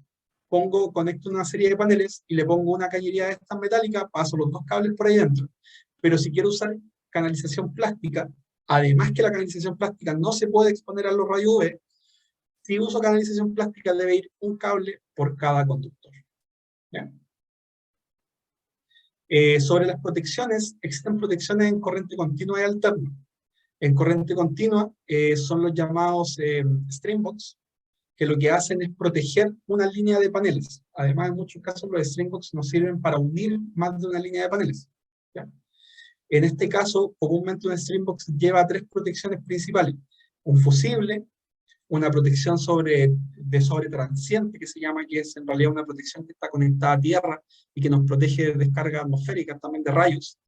conecto una serie de paneles y le pongo una cañería de estas metálicas, paso los dos cables por ahí dentro. Pero si quiero usar canalización plástica, además que la canalización plástica no se puede exponer a los rayos UV, si uso canalización plástica debe ir un cable por cada conductor, ¿ya? Sobre las protecciones, existen protecciones en corriente continua y alterna. En corriente continua son los llamados streambox, que lo que hacen es proteger una línea de paneles. Además, en muchos casos los streambox nos sirven para unir más de una línea de paneles, ¿ya? En este caso, comúnmente un streambox lleva tres protecciones principales: un fusible, una protección de sobretransiente, que se llama, que es en realidad una protección que está conectada a tierra y que nos protege de descargas atmosféricas, también de rayos,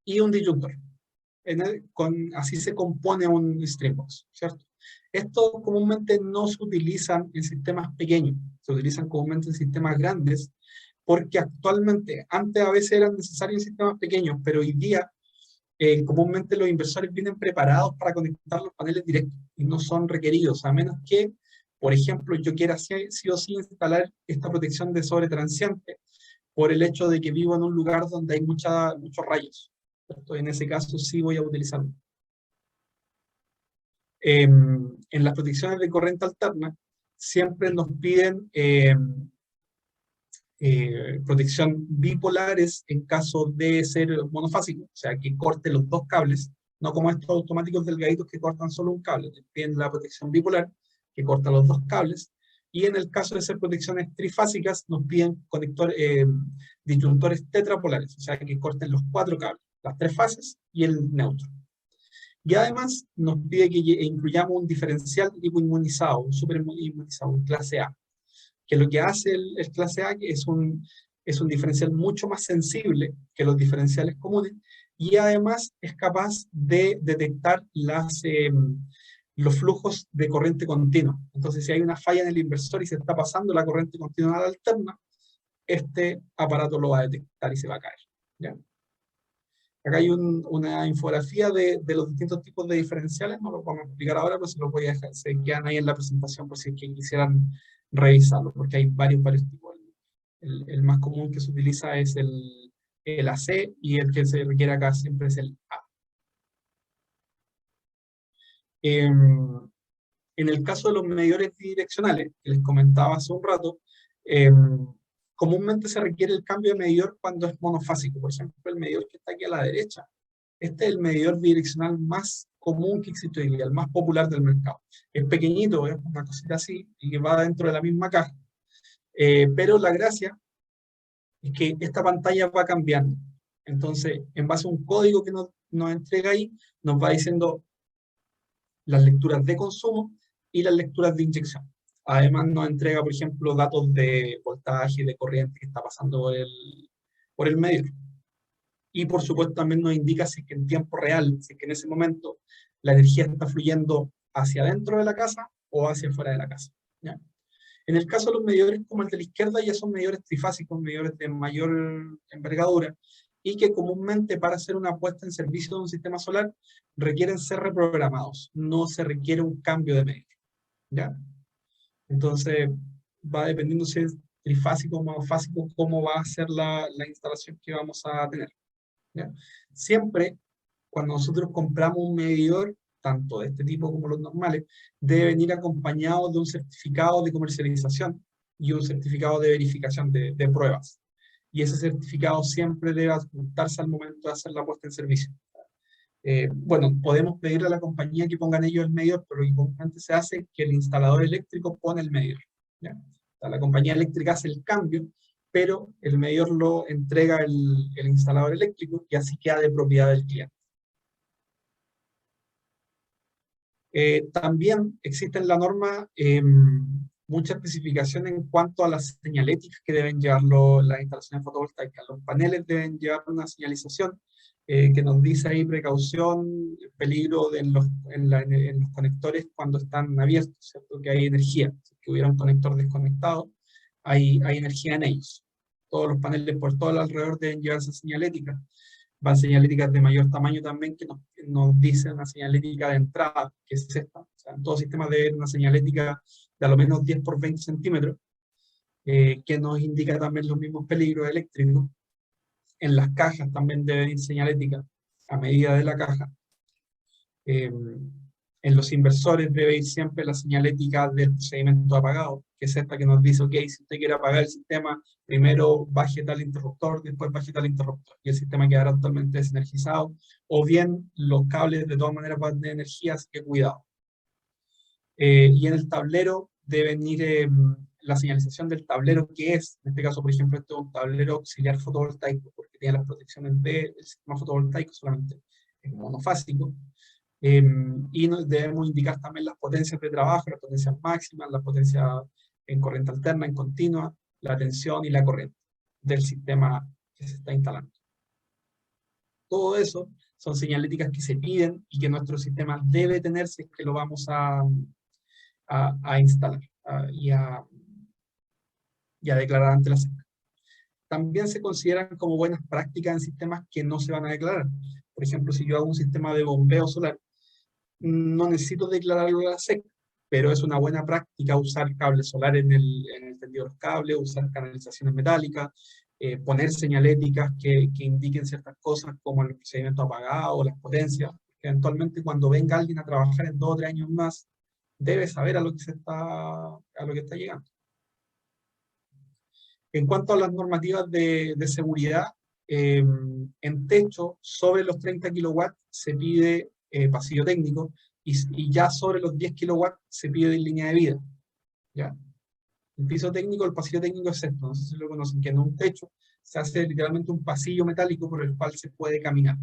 y un disyuntor. Así se compone un streambox, ¿cierto? Estos comúnmente no se utilizan en sistemas pequeños, se utilizan comúnmente en sistemas grandes, porque antes a veces eran necesarios en sistemas pequeños, pero hoy día comúnmente los inversores vienen preparados para conectar los paneles directos y no son requeridos, a menos que, por ejemplo, yo quiera sí o sí instalar esta protección de sobretransiente por el hecho de que vivo en un lugar donde hay muchos rayos, ¿cierto? En ese caso sí voy a utilizarlo. En las protecciones de corriente alterna siempre nos piden protección bipolares en caso de ser monofásico, o sea, que corte los dos cables, no como estos automáticos delgaditos que cortan solo un cable. Piden la protección bipolar, que corta los dos cables, y en el caso de ser protecciones trifásicas, nos piden disyuntores tetrapolares, o sea, que corten los cuatro cables, las tres fases y el neutro. Y además nos pide que incluyamos un diferencial de tipo inmunizado, un superinmunizado, un clase A, que lo que hace el clase A es un diferencial mucho más sensible que los diferenciales comunes, y además es capaz de detectar los flujos de corriente continua. Entonces, si hay una falla en el inversor y se está pasando la corriente continua a la alterna, este aparato lo va a detectar y se va a caer, ¿ya? Acá hay una infografía de los distintos tipos de diferenciales, no lo vamos a explicar ahora, pero se los voy a dejar, se quedan ahí en la presentación por si es que quisieran revisarlo, porque hay varios tipos. El más común que se utiliza es el AC, y el que se requiere acá siempre es el A. En el caso de los medidores bidireccionales, que les comentaba hace un rato, comúnmente se requiere el cambio de medidor cuando es monofásico. Por ejemplo, el medidor que está aquí a la derecha. Este es el medidor bidireccional más común que existe hoy día, el más popular del mercado. Es pequeñito, es una cosita así, y que va dentro de la misma caja. Pero la gracia es que esta pantalla va cambiando. Entonces, en base a un código que nos entrega ahí, nos va diciendo las lecturas de consumo y las lecturas de inyección. Además nos entrega, por ejemplo, datos de voltaje, de corriente que está pasando por el medidor. Y por supuesto también nos indica si es que en tiempo real, si es que en ese momento la energía está fluyendo hacia adentro de la casa o hacia afuera de la casa, ¿ya? En el caso de los medidores como el de la izquierda, ya son medidores trifásicos, medidores de mayor envergadura, y que comúnmente para hacer una puesta en servicio de un sistema solar requieren ser reprogramados, no se requiere un cambio de medidor, ¿ya? Entonces va dependiendo si es trifásico o monofásico, cómo va a ser la instalación que vamos a tener, ¿ya? Siempre, cuando nosotros compramos un medidor, tanto de este tipo como los normales, debe venir acompañado de un certificado de comercialización y un certificado de verificación de pruebas. Y ese certificado siempre debe adjuntarse al momento de hacer la puesta en servicio. Bueno, podemos pedirle a la compañía que pongan ellos el medidor, pero lo importante se hace que el instalador eléctrico pone el medidor, ¿ya? O sea, la compañía eléctrica hace el cambio, pero el medidor lo entrega el instalador eléctrico y así queda de propiedad del cliente. También existe en la norma mucha especificación en cuanto a las señaléticas que deben llevar las instalaciones fotovoltaicas. Los paneles deben llevar una señalización que nos dice ahí precaución, peligro en los conectores cuando están abiertos, ¿cierto? Que hay energía. Si hubiera un conector desconectado, hay energía en ellos. Todos los paneles por todo el alrededor deben llevar esa señalética. Van señaléticas de mayor tamaño también que nos dicen una señalética de entrada, que es esta. O sea, en todo sistema debe haber una señalética de a lo menos 10 por 20 centímetros, que nos indica también los mismos peligros eléctricos. En las cajas también deben ir señaléticas a medida de la caja. En los inversores debe ir siempre la señalética del procedimiento apagado, que es esta que nos dice, ok, si usted quiere apagar el sistema, primero baje tal interruptor, después baje tal interruptor, y el sistema quedará totalmente desenergizado, o bien los cables de todas maneras van de energía, así que cuidado. Y en el tablero deben ir la señalización del tablero, que es, en este caso, por ejemplo, este es un tablero auxiliar fotovoltaico, porque tiene las protecciones del sistema fotovoltaico, solamente es monofásico. Y debemos indicar también las potencias de trabajo, las potencias máximas, las potencias en corriente alterna, en continua, la tensión y la corriente del sistema que se está instalando. Todo eso son señaléticas que se piden y que nuestro sistema debe tener si es que lo vamos a instalar y a declarar ante la SEC. También se consideran como buenas prácticas en sistemas que no se van a declarar. Por ejemplo, si yo hago un sistema de bombeo solar, no necesito declararlo a la SEC, pero es una buena práctica usar cables solares en el tendido de los cables, usar canalizaciones metálicas, poner señaléticas que indiquen ciertas cosas como el procedimiento apagado o las potencias, que eventualmente cuando venga alguien a trabajar en 2 o 3 años más, debe saber a lo que está llegando. En cuanto a las normativas de seguridad, en techo, sobre los 30 kilowatts se pide pasillo técnico, y ya sobre los 10 kilowatts se pide línea de vida, ¿ya? El piso técnico, el pasillo técnico es esto, no sé si lo conocen, que en un techo se hace literalmente un pasillo metálico por el cual se puede caminar.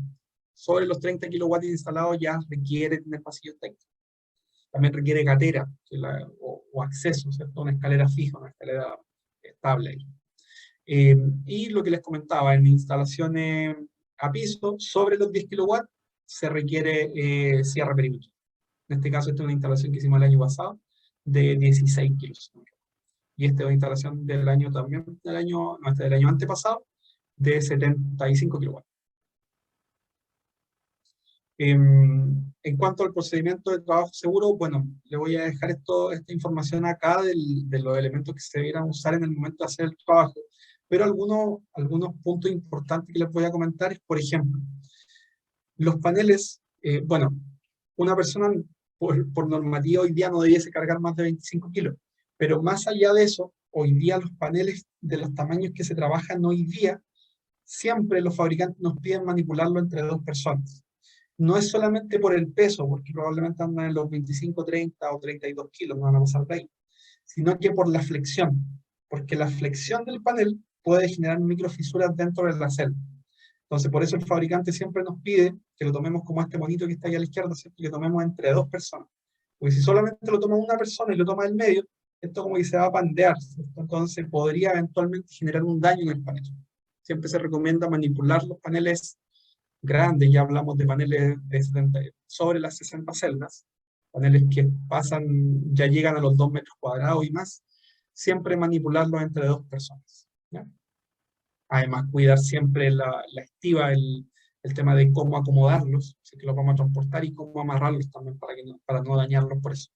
Sobre los 30 kilowatts instalados ya requiere tener pasillos técnicos. También requiere gatera o acceso, ¿cierto? Una escalera fija, una escalera estable. Y lo que les comentaba, en instalaciones a piso, sobre los 10 kilowatts, se requiere cierre perimetral. En este caso, esta es una instalación que hicimos el año pasado, de 16 kilos. Y esta es una instalación del año también, del año antepasado, de 75 kilowatts. En cuanto al procedimiento de trabajo seguro, bueno, le voy a dejar esta información acá de los elementos que se debieran usar en el momento de hacer el trabajo, pero algunos puntos importantes que les voy a comentar es, por ejemplo, los paneles, bueno, una persona por normativa hoy día no debiese cargar más de 25 kilos, pero más allá de eso, hoy día los paneles de los tamaños que se trabajan hoy día, siempre los fabricantes nos piden manipularlo entre dos personas. No es solamente por el peso, porque probablemente andan en los 25, 30 o 32 kilos, no van a pasar de ahí, sino que por la flexión, porque la flexión del panel puede generar microfisuras dentro de la celda. Entonces, por eso el fabricante siempre nos pide que lo tomemos como este monito que está ahí a la izquierda, ¿cierto? Que tomemos entre dos personas. Porque si solamente lo toma una persona y lo toma del medio, esto como que se va a pandear, ¿cierto? Entonces podría eventualmente generar un daño en el panel. Siempre se recomienda manipular los paneles grandes, ya hablamos de paneles de 70, sobre las 60 celdas, paneles que pasan, ya llegan a los 2 metros cuadrados y más, siempre manipularlos entre dos personas, ¿ya? Además, cuidar siempre la estiva, el tema de cómo acomodarlos, si que los vamos a transportar, y cómo amarrarlos también para no dañarlos por eso.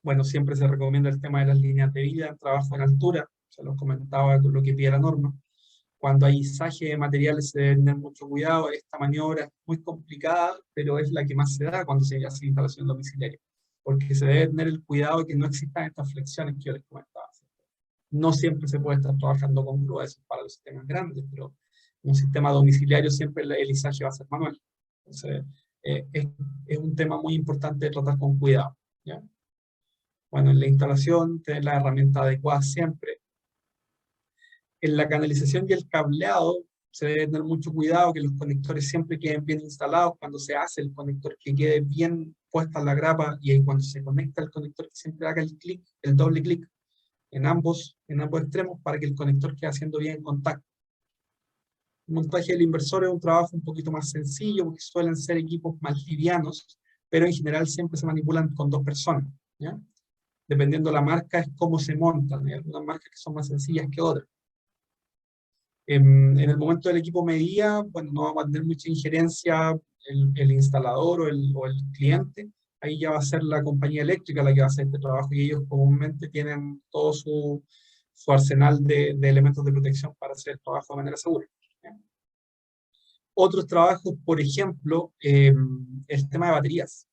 Bueno, siempre se recomienda el tema de las líneas de vida, trabajo en altura, se los comentaba con lo que pide la norma. Cuando hay izaje de materiales se debe tener mucho cuidado. Esta maniobra es muy complicada, pero es la que más se da cuando se hace instalación domiciliaria, porque se debe tener el cuidado de que no existan estas flexiones que yo les comentaba. No siempre se puede estar trabajando con grúas para los sistemas grandes, pero en un sistema domiciliario siempre el izaje va a ser manual. Entonces, es un tema muy importante de tratar con cuidado, ¿ya? Bueno, en la instalación, tener la herramienta adecuada siempre. En la canalización y el cableado, se debe tener mucho cuidado que los conectores siempre queden bien instalados. Cuando se hace el conector, que quede bien puesta la grapa, y ahí cuando se conecta el conector, que siempre haga el clic, el doble clic en ambos extremos para que el conector quede haciendo bien contacto. El montaje del inversor es un trabajo un poquito más sencillo, porque suelen ser equipos más livianos, pero en general siempre se manipulan con dos personas, ¿ya? Dependiendo de la marca, es cómo se montan. Hay algunas marcas que son más sencillas que otras. En el momento del equipo medida, bueno, no va a tener mucha injerencia el instalador o el cliente. Ahí ya va a ser la compañía eléctrica la que va a hacer este trabajo, y ellos comúnmente tienen todo su arsenal de elementos de protección para hacer el trabajo de manera segura, ¿ya? Otros trabajos, por ejemplo, el tema de baterías.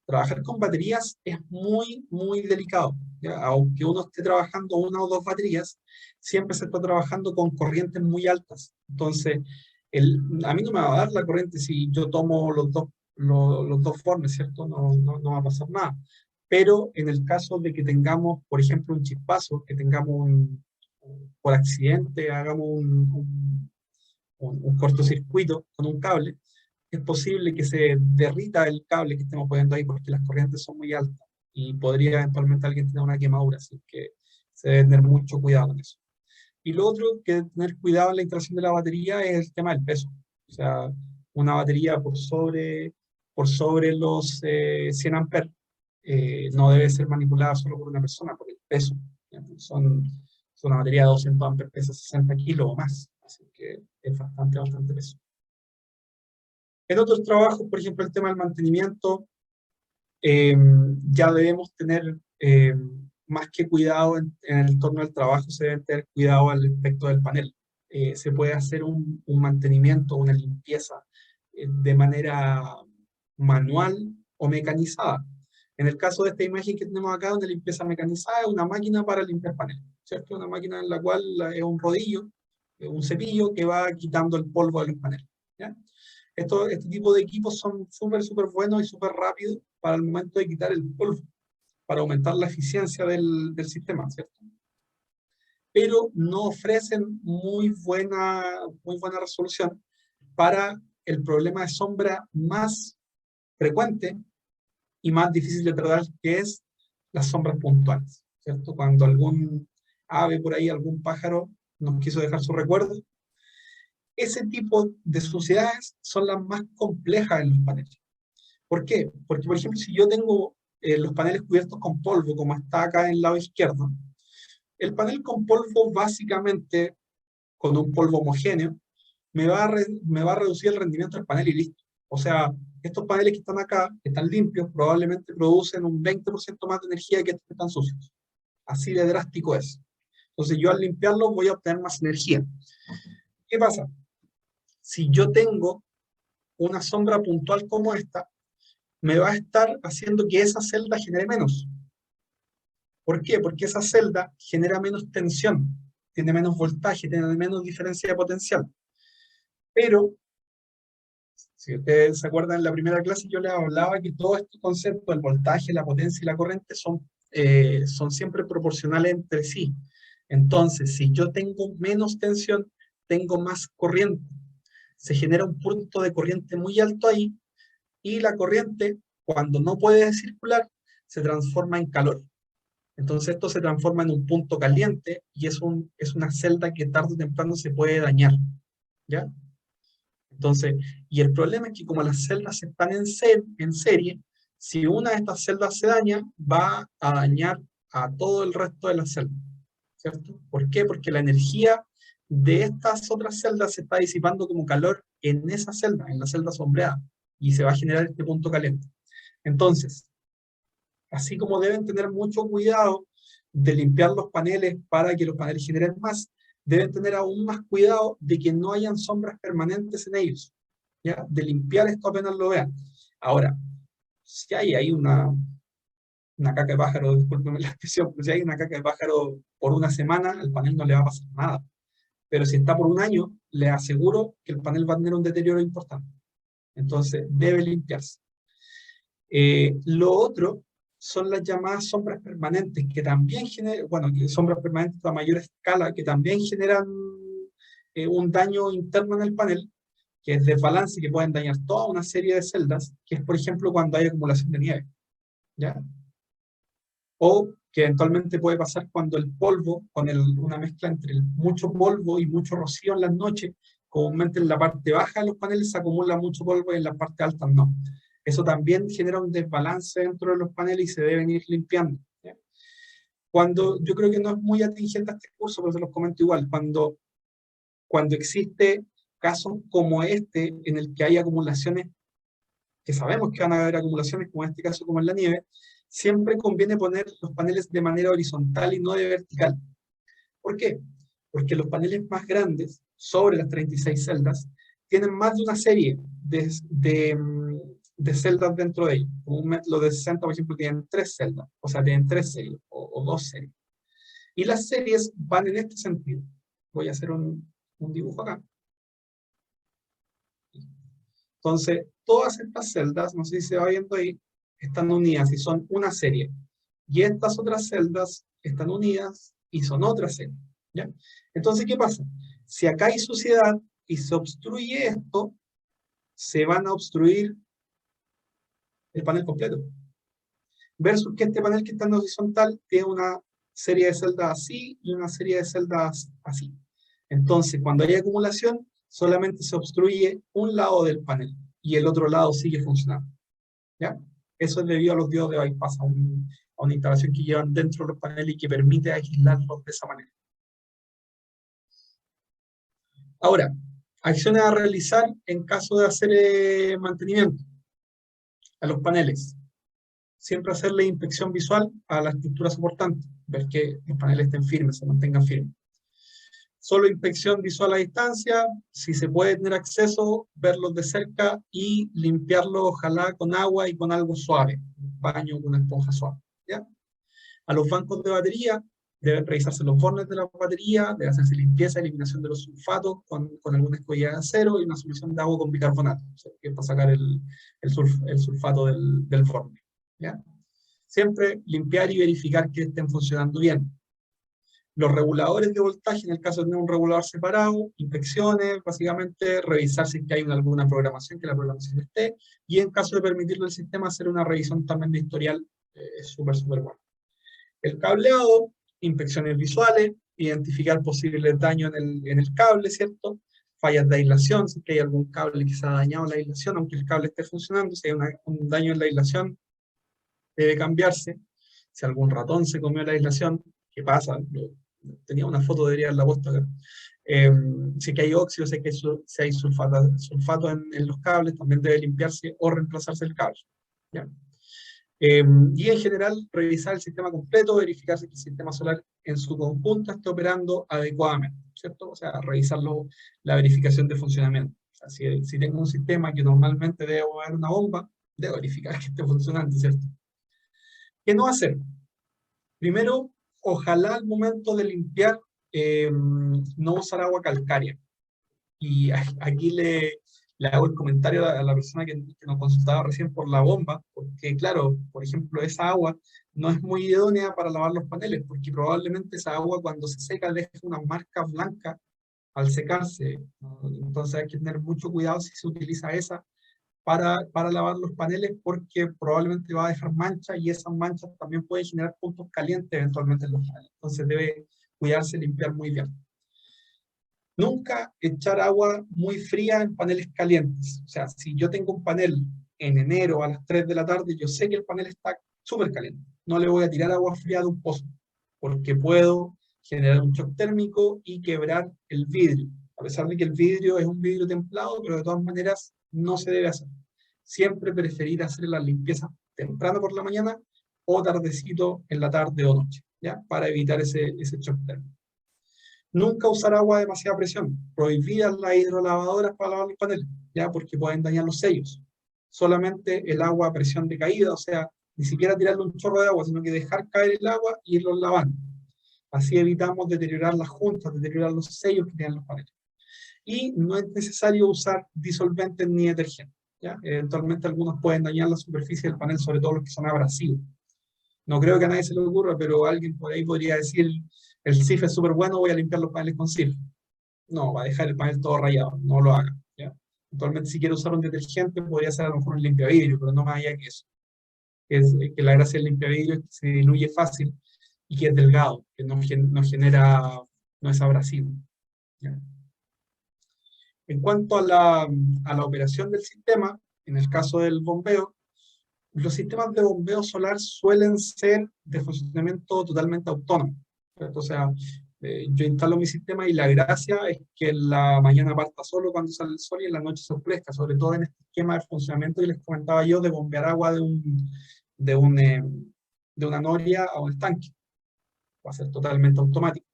Trabajar con baterías es muy, muy delicado, ¿ya? Aunque uno esté trabajando una o dos baterías, siempre se está trabajando con corrientes muy altas. Entonces, a mí no me va a dar la corriente si yo tomo los dos fornes, ¿cierto? No va a pasar nada. Pero en el caso de que tengamos, por ejemplo, un chispazo, que tengamos por accidente, hagamos un cortocircuito con un cable, es posible que se derrita el cable que estemos poniendo ahí, porque las corrientes son muy altas y podría eventualmente alguien tener una quemadura, así que se debe tener mucho cuidado en eso. Y lo otro que tener cuidado en la instalación de la batería es el tema del peso. O sea, una batería por sobre los 100 amperes no debe ser manipulada solo por una persona, por el peso. Una batería de 200 amperes pesa 60 kilos o más, así que es bastante peso. En otros trabajos, por ejemplo, el tema del mantenimiento, ya debemos tener más que cuidado en el entorno del trabajo, se debe tener cuidado al respecto del panel. Se puede hacer un mantenimiento, una limpieza de manera manual o mecanizada. En el caso de esta imagen que tenemos acá, donde limpieza mecanizada es una máquina para limpiar paneles, ¿cierto? Una máquina en la cual es un rodillo, un cepillo que va quitando el polvo de los paneles, ¿ya? Este tipo de equipos son súper buenos y súper rápidos para el momento de quitar el polvo, para aumentar la eficiencia del sistema, ¿cierto? Pero no ofrecen muy buena resolución para el problema de sombra más frecuente y más difícil de tratar, que es las sombras puntuales, ¿cierto? Cuando algún ave por ahí, algún pájaro nos quiso dejar su recuerdo, ese tipo de suciedades son las más complejas en los paneles. ¿Por qué? Porque, por ejemplo, si yo tengo los paneles cubiertos con polvo, como está acá en el lado izquierdo, el panel con polvo, básicamente, con un polvo homogéneo, me va a reducir el rendimiento del panel y listo. O sea, estos paneles que están acá, que están limpios, probablemente producen un 20% más de energía que estos que están sucios. Así de drástico es. Entonces yo al limpiarlos voy a obtener más energía. ¿Qué pasa? Si yo tengo una sombra puntual como esta, me va a estar haciendo que esa celda genere menos. ¿Por qué? Porque esa celda genera menos tensión, tiene menos voltaje, tiene menos diferencia de potencial. Pero, si ustedes se acuerdan, en la primera clase yo les hablaba que todos estos conceptos, el voltaje, la potencia y la corriente, son siempre proporcionales entre sí. Entonces, si yo tengo menos tensión, tengo más corriente. Se genera un punto de corriente muy alto ahí, y la corriente, cuando no puede circular, se transforma en calor. Entonces esto se transforma en un punto caliente, y es una celda que tarde o temprano se puede dañar, ¿ya? Entonces, y el problema es que como las celdas están en serie, si una de estas celdas se daña, va a dañar a todo el resto de las celdas, ¿cierto? ¿Por qué? Porque la energía de estas otras celdas se está disipando como calor en esa celda, en la celda sombreada, y se va a generar este punto caliente. Entonces, así como deben tener mucho cuidado de limpiar los paneles para que los paneles generen más, deben tener aún más cuidado de que no hayan sombras permanentes en ellos, ¿ya? De limpiar esto apenas lo vean. Ahora, si hay ahí una caca de pájaro, discúlpenme la expresión, pero si hay una caca de pájaro por una semana, al panel no le va a pasar nada. Pero si está por un año, le aseguro que el panel va a tener un deterioro importante. Entonces, debe limpiarse. Lo otro son las llamadas sombras permanentes, que también generan, bueno, sombras permanentes a mayor escala, que también generan un daño interno en el panel, que es desbalance, que pueden dañar toda una serie de celdas, que es, por ejemplo, cuando hay acumulación de nieve, ¿ya? O que eventualmente puede pasar cuando el polvo, con una mezcla entre mucho polvo y mucho rocío en las noches, comúnmente en la parte baja de los paneles se acumula mucho polvo y en la parte alta no. Eso también genera un desbalance dentro de los paneles y se deben ir limpiando, ¿ya? Yo creo que no es muy atingente a este curso, pero se los comento igual, cuando existe casos como este, en el que hay acumulaciones, que sabemos que van a haber acumulaciones, como en este caso, como en la nieve, siempre conviene poner los paneles de manera horizontal y no de vertical. ¿Por qué? Porque los paneles más grandes, sobre las 36 celdas, tienen más de una serie de celdas dentro de ellos. Los de 60, por ejemplo, tienen 3 celdas, o sea, tienen 3 series o 2 series. Y las series van en este sentido. Voy a hacer un dibujo acá. Entonces, todas estas celdas, no sé si se va viendo ahí, están unidas y son una serie. Y estas otras celdas están unidas y son otra serie, ¿ya? Entonces, ¿qué pasa? Si acá hay suciedad y se obstruye esto, se van a obstruir el panel completo. Versus que este panel que está en horizontal tiene una serie de celdas así y una serie de celdas así. Entonces, cuando hay acumulación, solamente se obstruye un lado del panel y el otro lado sigue funcionando, ¿ya? Eso es debido a los diodos de bypass, a una instalación que llevan dentro de los paneles y que permite aislarlos de esa manera. Ahora, acciones a realizar en caso de hacer mantenimiento a los paneles. Siempre hacerle inspección visual a la estructura soportante, ver que los paneles estén firmes, se mantengan firmes. Solo inspección visual a distancia, si se puede tener acceso, verlos de cerca y limpiarlos, ojalá con agua y con algo suave, un baño con una esponja suave, ¿ya? A los bancos de batería, deben revisarse los bornes de la batería, debe hacerse limpieza, eliminación de los sulfatos con alguna escollida de acero y una solución de agua con bicarbonato, o sea, que es para sacar el sulfato del borne, ¿ya? Siempre limpiar y verificar que estén funcionando bien. Los reguladores de voltaje, en el caso de tener un regulador separado, inspecciones, básicamente revisar si es que hay alguna programación, que la programación esté, y en caso de permitirle al sistema hacer una revisión también de historial, súper bueno. El cableado, inspecciones visuales, identificar posibles daños en el cable, ¿cierto? Fallas de aislación, si es que hay algún cable que se ha dañado la aislación, aunque el cable esté funcionando, si hay un daño en la aislación, debe cambiarse. Si algún ratón se comió la aislación, ¿qué pasa? Tenía una foto, debería haberla puesto acá. Si que hay óxido, si hay sulfato en los cables, también debe limpiarse o reemplazarse el cable, ¿ya? Y en general, revisar el sistema completo, verificar si el sistema solar en su conjunto esté operando adecuadamente, ¿cierto? O sea, revisar la verificación de funcionamiento. O sea, si tengo un sistema que normalmente debe mover una bomba, debo verificar que esté funcionando, ¿cierto? ¿Qué no hacer? Primero, ojalá al momento de limpiar no usar agua calcárea. Y aquí le hago el comentario a la persona que nos consultaba recién por la bomba, porque claro, por ejemplo, esa agua no es muy idónea para lavar los paneles, porque probablemente esa agua cuando se seca deja unas marcas blancas al secarse, ¿no? Entonces hay que tener mucho cuidado si se utiliza esa para lavar los paneles, porque probablemente va a dejar manchas y esas manchas también pueden generar puntos calientes eventualmente en los paneles. Entonces debe cuidarse, limpiar muy bien. Nunca echar agua muy fría en paneles calientes. O sea, si yo tengo un panel en enero a las 3 de la tarde, yo sé que el panel está súper caliente. No le voy a tirar agua fría de un pozo, porque puedo generar un shock térmico y quebrar el vidrio. A pesar de que el vidrio es un vidrio templado, pero de todas maneras no se debe hacer. Siempre preferir hacer la limpieza temprano por la mañana o tardecito en la tarde o noche, ¿ya? Para evitar ese shock térmico. Nunca usar agua a demasiada presión. Prohibidas las hidrolavadoras para lavar los paneles, ¿ya? Porque pueden dañar los sellos. Solamente el agua a presión de caída, o sea, ni siquiera tirarle un chorro de agua, sino que dejar caer el agua y irlos lavando. Así evitamos deteriorar las juntas, deteriorar los sellos que tienen los paneles. Y no es necesario usar disolventes ni detergentes, ¿ya? Eventualmente algunos pueden dañar la superficie del panel, sobre todo los que son abrasivos. No creo que a nadie se le ocurra, pero alguien por ahí podría decir, el SIF es súper bueno, voy a limpiar los paneles con SIF. No, va a dejar el panel todo rayado, no lo haga, ¿ya? Actualmente si quiere usar un detergente, podría ser a lo mejor un limpiavidrio, pero no más allá que eso. Que la gracia del limpiavidrio es que se diluye fácil y que es delgado, que no genera, no es abrasivo, ¿ya? En cuanto a la operación del sistema, en el caso del bombeo, los sistemas de bombeo solar suelen ser de funcionamiento totalmente autónomo, ¿cierto? O sea, yo instalo mi sistema y la gracia es que en la mañana parta solo cuando sale el sol y en la noche se ofrezca, sobre todo en este esquema de funcionamiento que les comentaba yo de bombear agua de una noria a un estanque. Va a ser totalmente automático.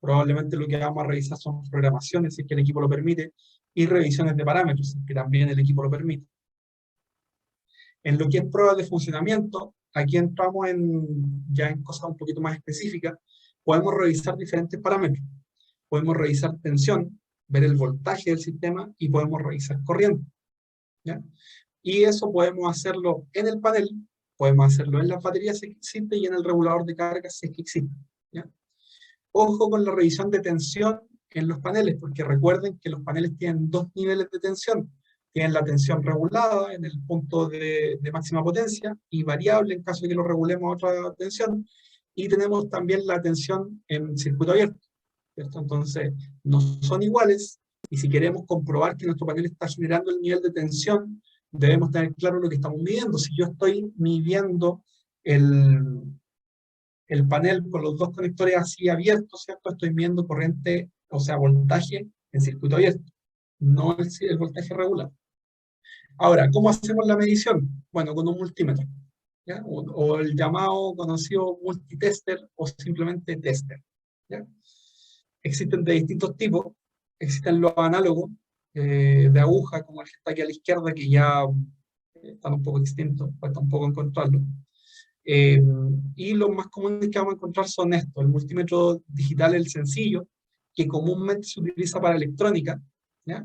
Probablemente lo que vamos a revisar son programaciones, si es que el equipo lo permite, y revisiones de parámetros, si es que también el equipo lo permite. En lo que es pruebas de funcionamiento, aquí entramos ya en cosas un poquito más específicas. Podemos revisar diferentes parámetros. Podemos revisar tensión, ver el voltaje del sistema y podemos revisar corriente, ¿ya? Y eso podemos hacerlo en el panel, podemos hacerlo en las baterías si existe y en el regulador de carga si es que existe, ¿ya? Ojo con la revisión de tensión en los paneles, porque recuerden que los paneles tienen dos niveles de tensión. Tienen la tensión regulada en el punto de máxima potencia y variable en caso de que lo regulemos a otra tensión. Y tenemos también la tensión en circuito abierto, ¿cierto? Entonces, no son iguales y si queremos comprobar que nuestro panel está generando el nivel de tensión, debemos tener claro lo que estamos midiendo. Si yo estoy midiendo el panel con los dos conectores así abiertos, ¿cierto? Estoy midiendo corriente, o sea, voltaje en circuito abierto, no el voltaje regular. Ahora, ¿cómo hacemos la medición? Bueno, con un multímetro, ¿ya? O el llamado conocido multitester o simplemente tester, ¿ya? Existen de distintos tipos, existen los análogos de aguja, como el que está aquí a la izquierda, que ya están un poco extintos, cuesta un poco encontrarlo. Y los más comunes que vamos a encontrar son estos: el multímetro digital, el sencillo, que comúnmente se utiliza para electrónica, ¿ya?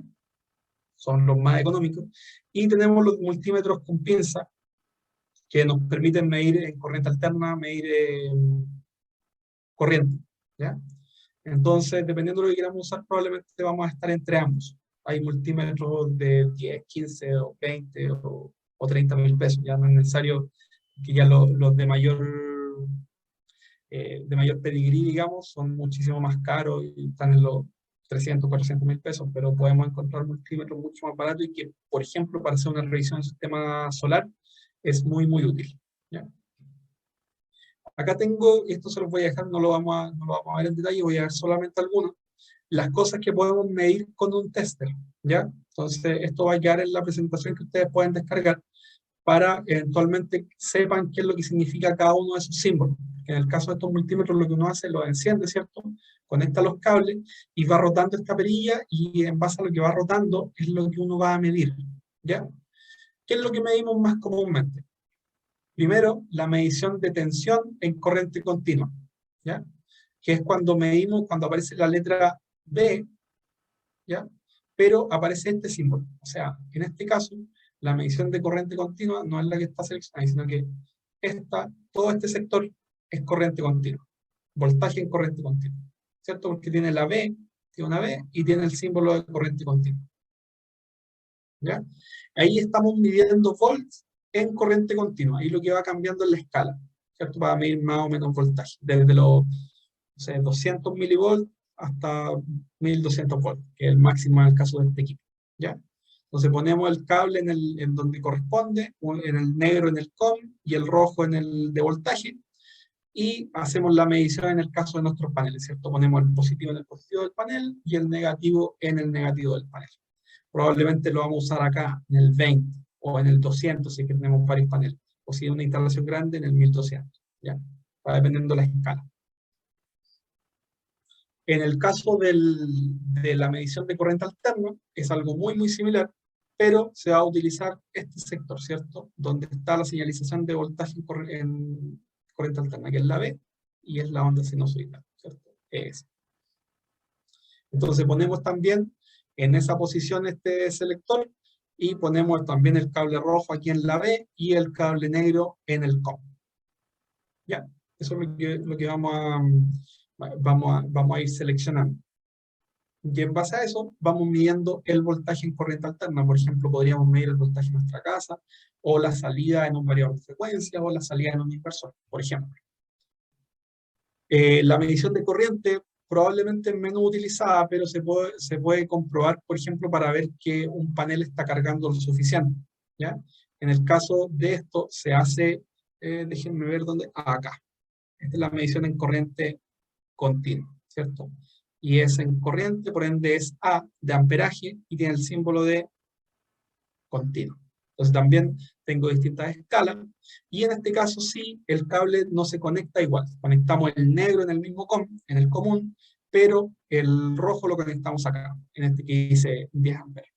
Son los más económicos, y tenemos los multímetros con pinza, que nos permiten medir en corriente alterna, medir corriente, ¿ya? Entonces, dependiendo de lo que queramos usar, probablemente vamos a estar entre ambos. Hay multímetros de 10, 15 o 20 o 30 mil pesos, ya no es necesario que ya los de mayor pedigrí, digamos, son muchísimo más caros y están en los 300, 400 mil pesos, pero podemos encontrar multímetros mucho más baratos y que, por ejemplo, para hacer una revisión del sistema solar, es muy, muy útil, ¿ya? Acá tengo, y esto se los voy a dejar, no lo vamos a ver en detalle, voy a ver solamente algunos, las cosas que podemos medir con un tester, ¿ya? Entonces, esto va a quedar en la presentación que ustedes pueden descargar para eventualmente sepan qué es lo que significa cada uno de esos símbolos. En el caso de estos multímetros, lo que uno hace, lo enciende, ¿cierto? Conecta los cables y va rotando esta perilla, y en base a lo que va rotando es lo que uno va a medir, ¿ya? ¿Qué es lo que medimos más comúnmente? Primero, la medición de tensión en corriente continua, ¿ya? Que es cuando medimos, cuando aparece la letra B, ¿ya? Pero aparece este símbolo. O sea, en este caso, la medición de corriente continua no es la que está seleccionada, sino que todo este sector es corriente continua. Voltaje en corriente continua, ¿cierto? Porque tiene la B, tiene una B y tiene el símbolo de corriente continua. ¿Ya? Ahí estamos midiendo volts en corriente continua y lo que va cambiando es la escala, ¿cierto? Para medir más o menos voltaje, desde los 200 milivolts hasta 1200 volts, que es el máximo en el caso de este equipo, ¿ya? Entonces ponemos el cable en donde corresponde, en el negro en el COM y el rojo en el de voltaje, y hacemos la medición en el caso de nuestros paneles, ¿cierto? Ponemos el positivo en el positivo del panel y el negativo en el negativo del panel. Probablemente lo vamos a usar acá en el 20 o en el 200 si es que tenemos varios paneles, o si es una instalación grande en el 1200, ¿ya? Va dependiendo de la escala. En el caso de la medición de corriente alterna, es algo muy similar, pero se va a utilizar este sector, ¿cierto? Donde está la señalización de voltaje en corriente alterna, que es la B, y es la onda sinusoidal, ¿cierto? Es. Entonces ponemos también en esa posición este selector, y ponemos también el cable rojo aquí en la B, y el cable negro en el COM. ¿Ya? Eso es lo que vamos a ir seleccionando. Y en base a eso, vamos midiendo el voltaje en corriente alterna. Por ejemplo, podríamos medir el voltaje en nuestra casa, o la salida en un variador de frecuencia, o la salida en un inversor, por ejemplo. La medición de corriente probablemente es menos utilizada, pero se puede comprobar, por ejemplo, para ver que un panel está cargando lo suficiente, ¿ya? En el caso de esto, se hace, déjenme ver dónde, acá. Esta es la medición en corriente continua, ¿cierto? Y es en corriente, por ende es A de amperaje y tiene el símbolo de continuo. Entonces también tengo distintas escalas, y en este caso sí, el cable no se conecta igual. Conectamos el negro en el mismo en el común, pero el rojo lo conectamos acá, en este que dice 10 amperes.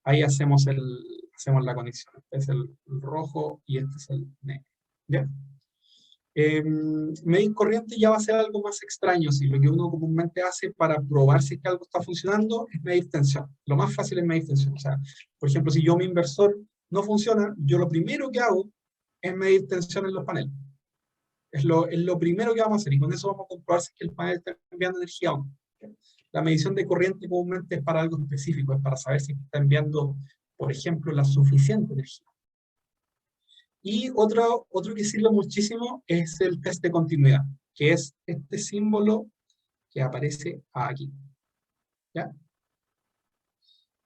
Ahí hacemos la conexión. Este es el rojo y este es el negro. ¿Ya? Medir corriente ya va a ser algo más extraño. Si lo que uno comúnmente hace para probar si es que algo está funcionando es medir tensión. Lo más fácil es medir tensión. O sea, por ejemplo, si mi inversor no funciona, yo lo primero que hago es medir tensión en los paneles. Es lo primero que vamos a hacer, y con eso vamos a comprobar si es que el panel está enviando energía o no. La medición de corriente comúnmente es para algo específico, es para saber si está enviando, por ejemplo, la suficiente energía. Y otro que sirve muchísimo es el test de continuidad, que es este símbolo que aparece aquí. ¿Ya?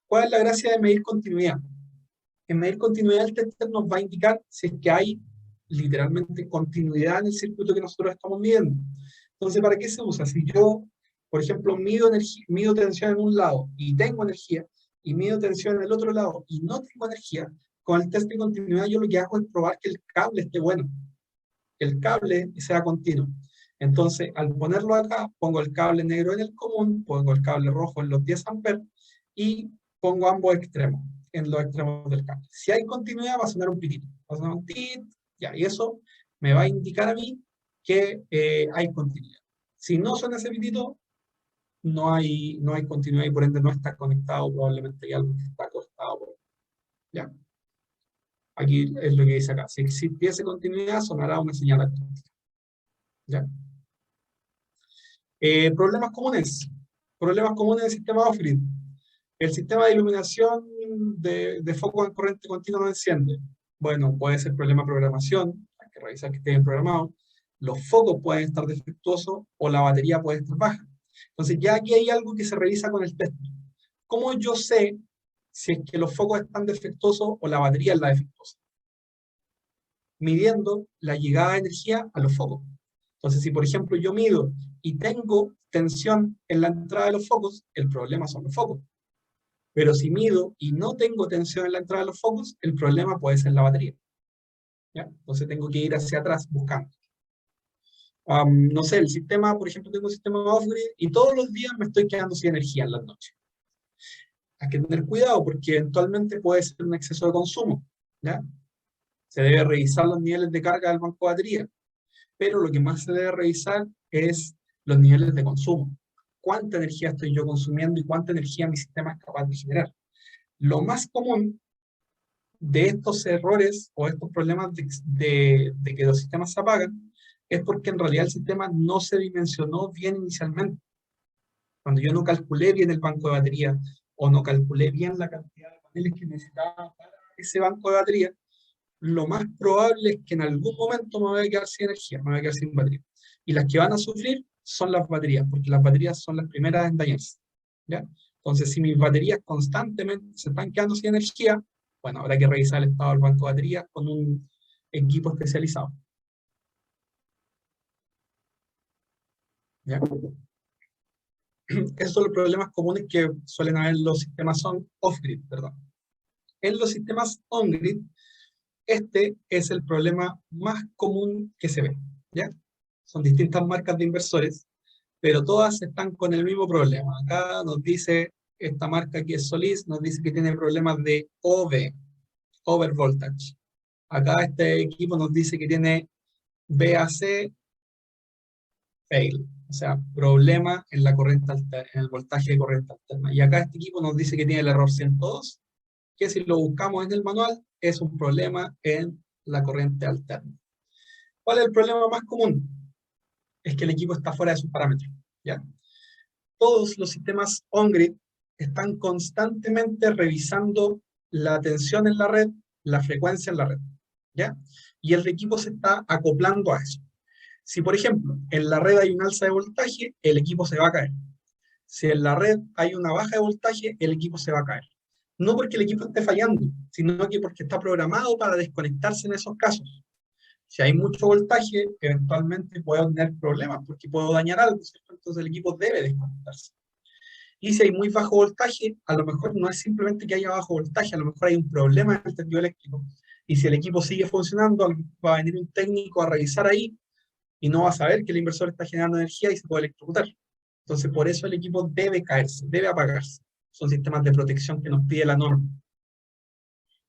¿Cuál es la gracia de medir continuidad? En medir continuidad, el tester nos va a indicar si es que hay literalmente continuidad en el circuito que nosotros estamos midiendo. Entonces, ¿para qué se usa? Si yo, por ejemplo, mido tensión en un lado y tengo energía, y mido tensión en el otro lado y no tengo energía, con el test de continuidad yo lo que hago es probar que el cable esté bueno, que el cable sea continuo. Entonces, al ponerlo acá, pongo el cable negro en el común, pongo el cable rojo en los 10 amperes, y pongo ambos extremos, en los extremos del cable. Si hay continuidad, va a sonar un pitito, va a sonar un tit, ya, y eso me va a indicar a mí que hay continuidad. Si no suena ese pitito, no hay continuidad, y por ende no está conectado, probablemente hay algo que está cortado por ahí. ¿Ya? Aquí es lo que dice acá. Si existiese continuidad, sonará una señal acústica. ¿Ya? Problemas comunes. Problemas comunes del sistema off-grid. El sistema de iluminación de foco en corriente continua no enciende. Bueno, puede ser problema de programación, hay que revisar que esté bien programado. Los focos pueden estar defectuosos o la batería puede estar baja. Entonces ya aquí hay algo que se revisa con el tester. ¿Cómo yo sé si es que los focos están defectuosos o la batería es la defectuosa? Midiendo la llegada de energía a los focos. Entonces, si por ejemplo yo mido y tengo tensión en la entrada de los focos, el problema son los focos. Pero si mido y no tengo tensión en la entrada de los focos, el problema puede ser la batería. ¿Ya? Entonces tengo que ir hacia atrás buscando. No sé, el sistema, por ejemplo, tengo un sistema off-grid y todos los días me estoy quedando sin energía en las noches. hay que tener cuidado porque eventualmente puede ser un exceso de consumo, ¿ya? Se debe revisar los niveles de carga del banco de batería, pero lo que más se debe revisar es los niveles de consumo. ¿Cuánta energía estoy yo consumiendo y cuánta energía mi sistema es capaz de generar? Lo más común de estos errores o estos problemas de que los sistemas se apagan es porque en realidad el sistema no se dimensionó bien inicialmente. Cuando yo no calculé bien el banco de batería o no calculé bien la cantidad de paneles que necesitaba para ese banco de batería, lo más probable es que en algún momento me voy a quedar sin energía, me voy a quedar sin batería. Y las que van a sufrir son las baterías, porque las baterías son las primeras en dañarse, ¿ya? Entonces, si mis baterías constantemente se están quedando sin energía, bueno, habrá que revisar el estado del banco de baterías con un equipo especializado, ¿ya? Esos son los problemas comunes que suelen haber en los sistemas off-grid, perdón. En los sistemas on-grid, este es el problema más común que se ve, ¿ya? Son distintas marcas de inversores, pero todas están con el mismo problema. Acá nos dice, esta marca que es Solís, nos dice que tiene problemas de OV, overvoltage. Acá este equipo nos dice que tiene VAC, fail, o sea, problema en la corriente alterna, en el voltaje de corriente alterna. Y acá este equipo nos dice que tiene el error 102, que si lo buscamos en el manual, es un problema en la corriente alterna. ¿Cuál es el problema más común? Es que el equipo está fuera de sus parámetros, ¿ya? Todos los sistemas on-grid están constantemente revisando la tensión en la red, la frecuencia en la red, ¿ya? Y el equipo se está acoplando a eso. Si, por ejemplo, en la red hay un alza de voltaje, el equipo se va a caer. Si en la red hay una baja de voltaje, el equipo se va a caer. No porque el equipo esté fallando, sino que porque está programado para desconectarse en esos casos. Si hay mucho voltaje, eventualmente puedo tener problemas porque puedo dañar algo, ¿cierto? Entonces el equipo debe desconectarse. Y si hay muy bajo voltaje, a lo mejor no es simplemente que haya bajo voltaje, a lo mejor hay un problema en el tendido eléctrico. Y si el equipo sigue funcionando, va a venir un técnico a revisar ahí y no va a saber que el inversor está generando energía y se puede electrocutar. Entonces, por eso el equipo debe caerse, debe apagarse. Son sistemas de protección que nos pide la norma.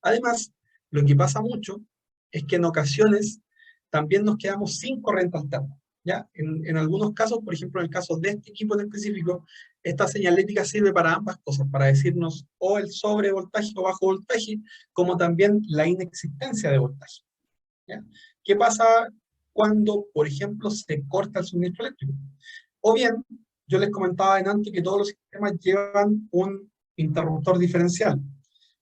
Además, lo que pasa mucho es que en ocasiones también nos quedamos sin corriente alterna, ¿ya? En algunos casos, por ejemplo, en el caso de este equipo en específico, esta señalética sirve para ambas cosas, para decirnos o el sobrevoltaje o bajo voltaje, como también la inexistencia de voltaje, ¿ya? ¿Qué pasa cuando, por ejemplo, se corta el suministro eléctrico? O bien, yo les comentaba antes que todos los sistemas llevan un interruptor diferencial,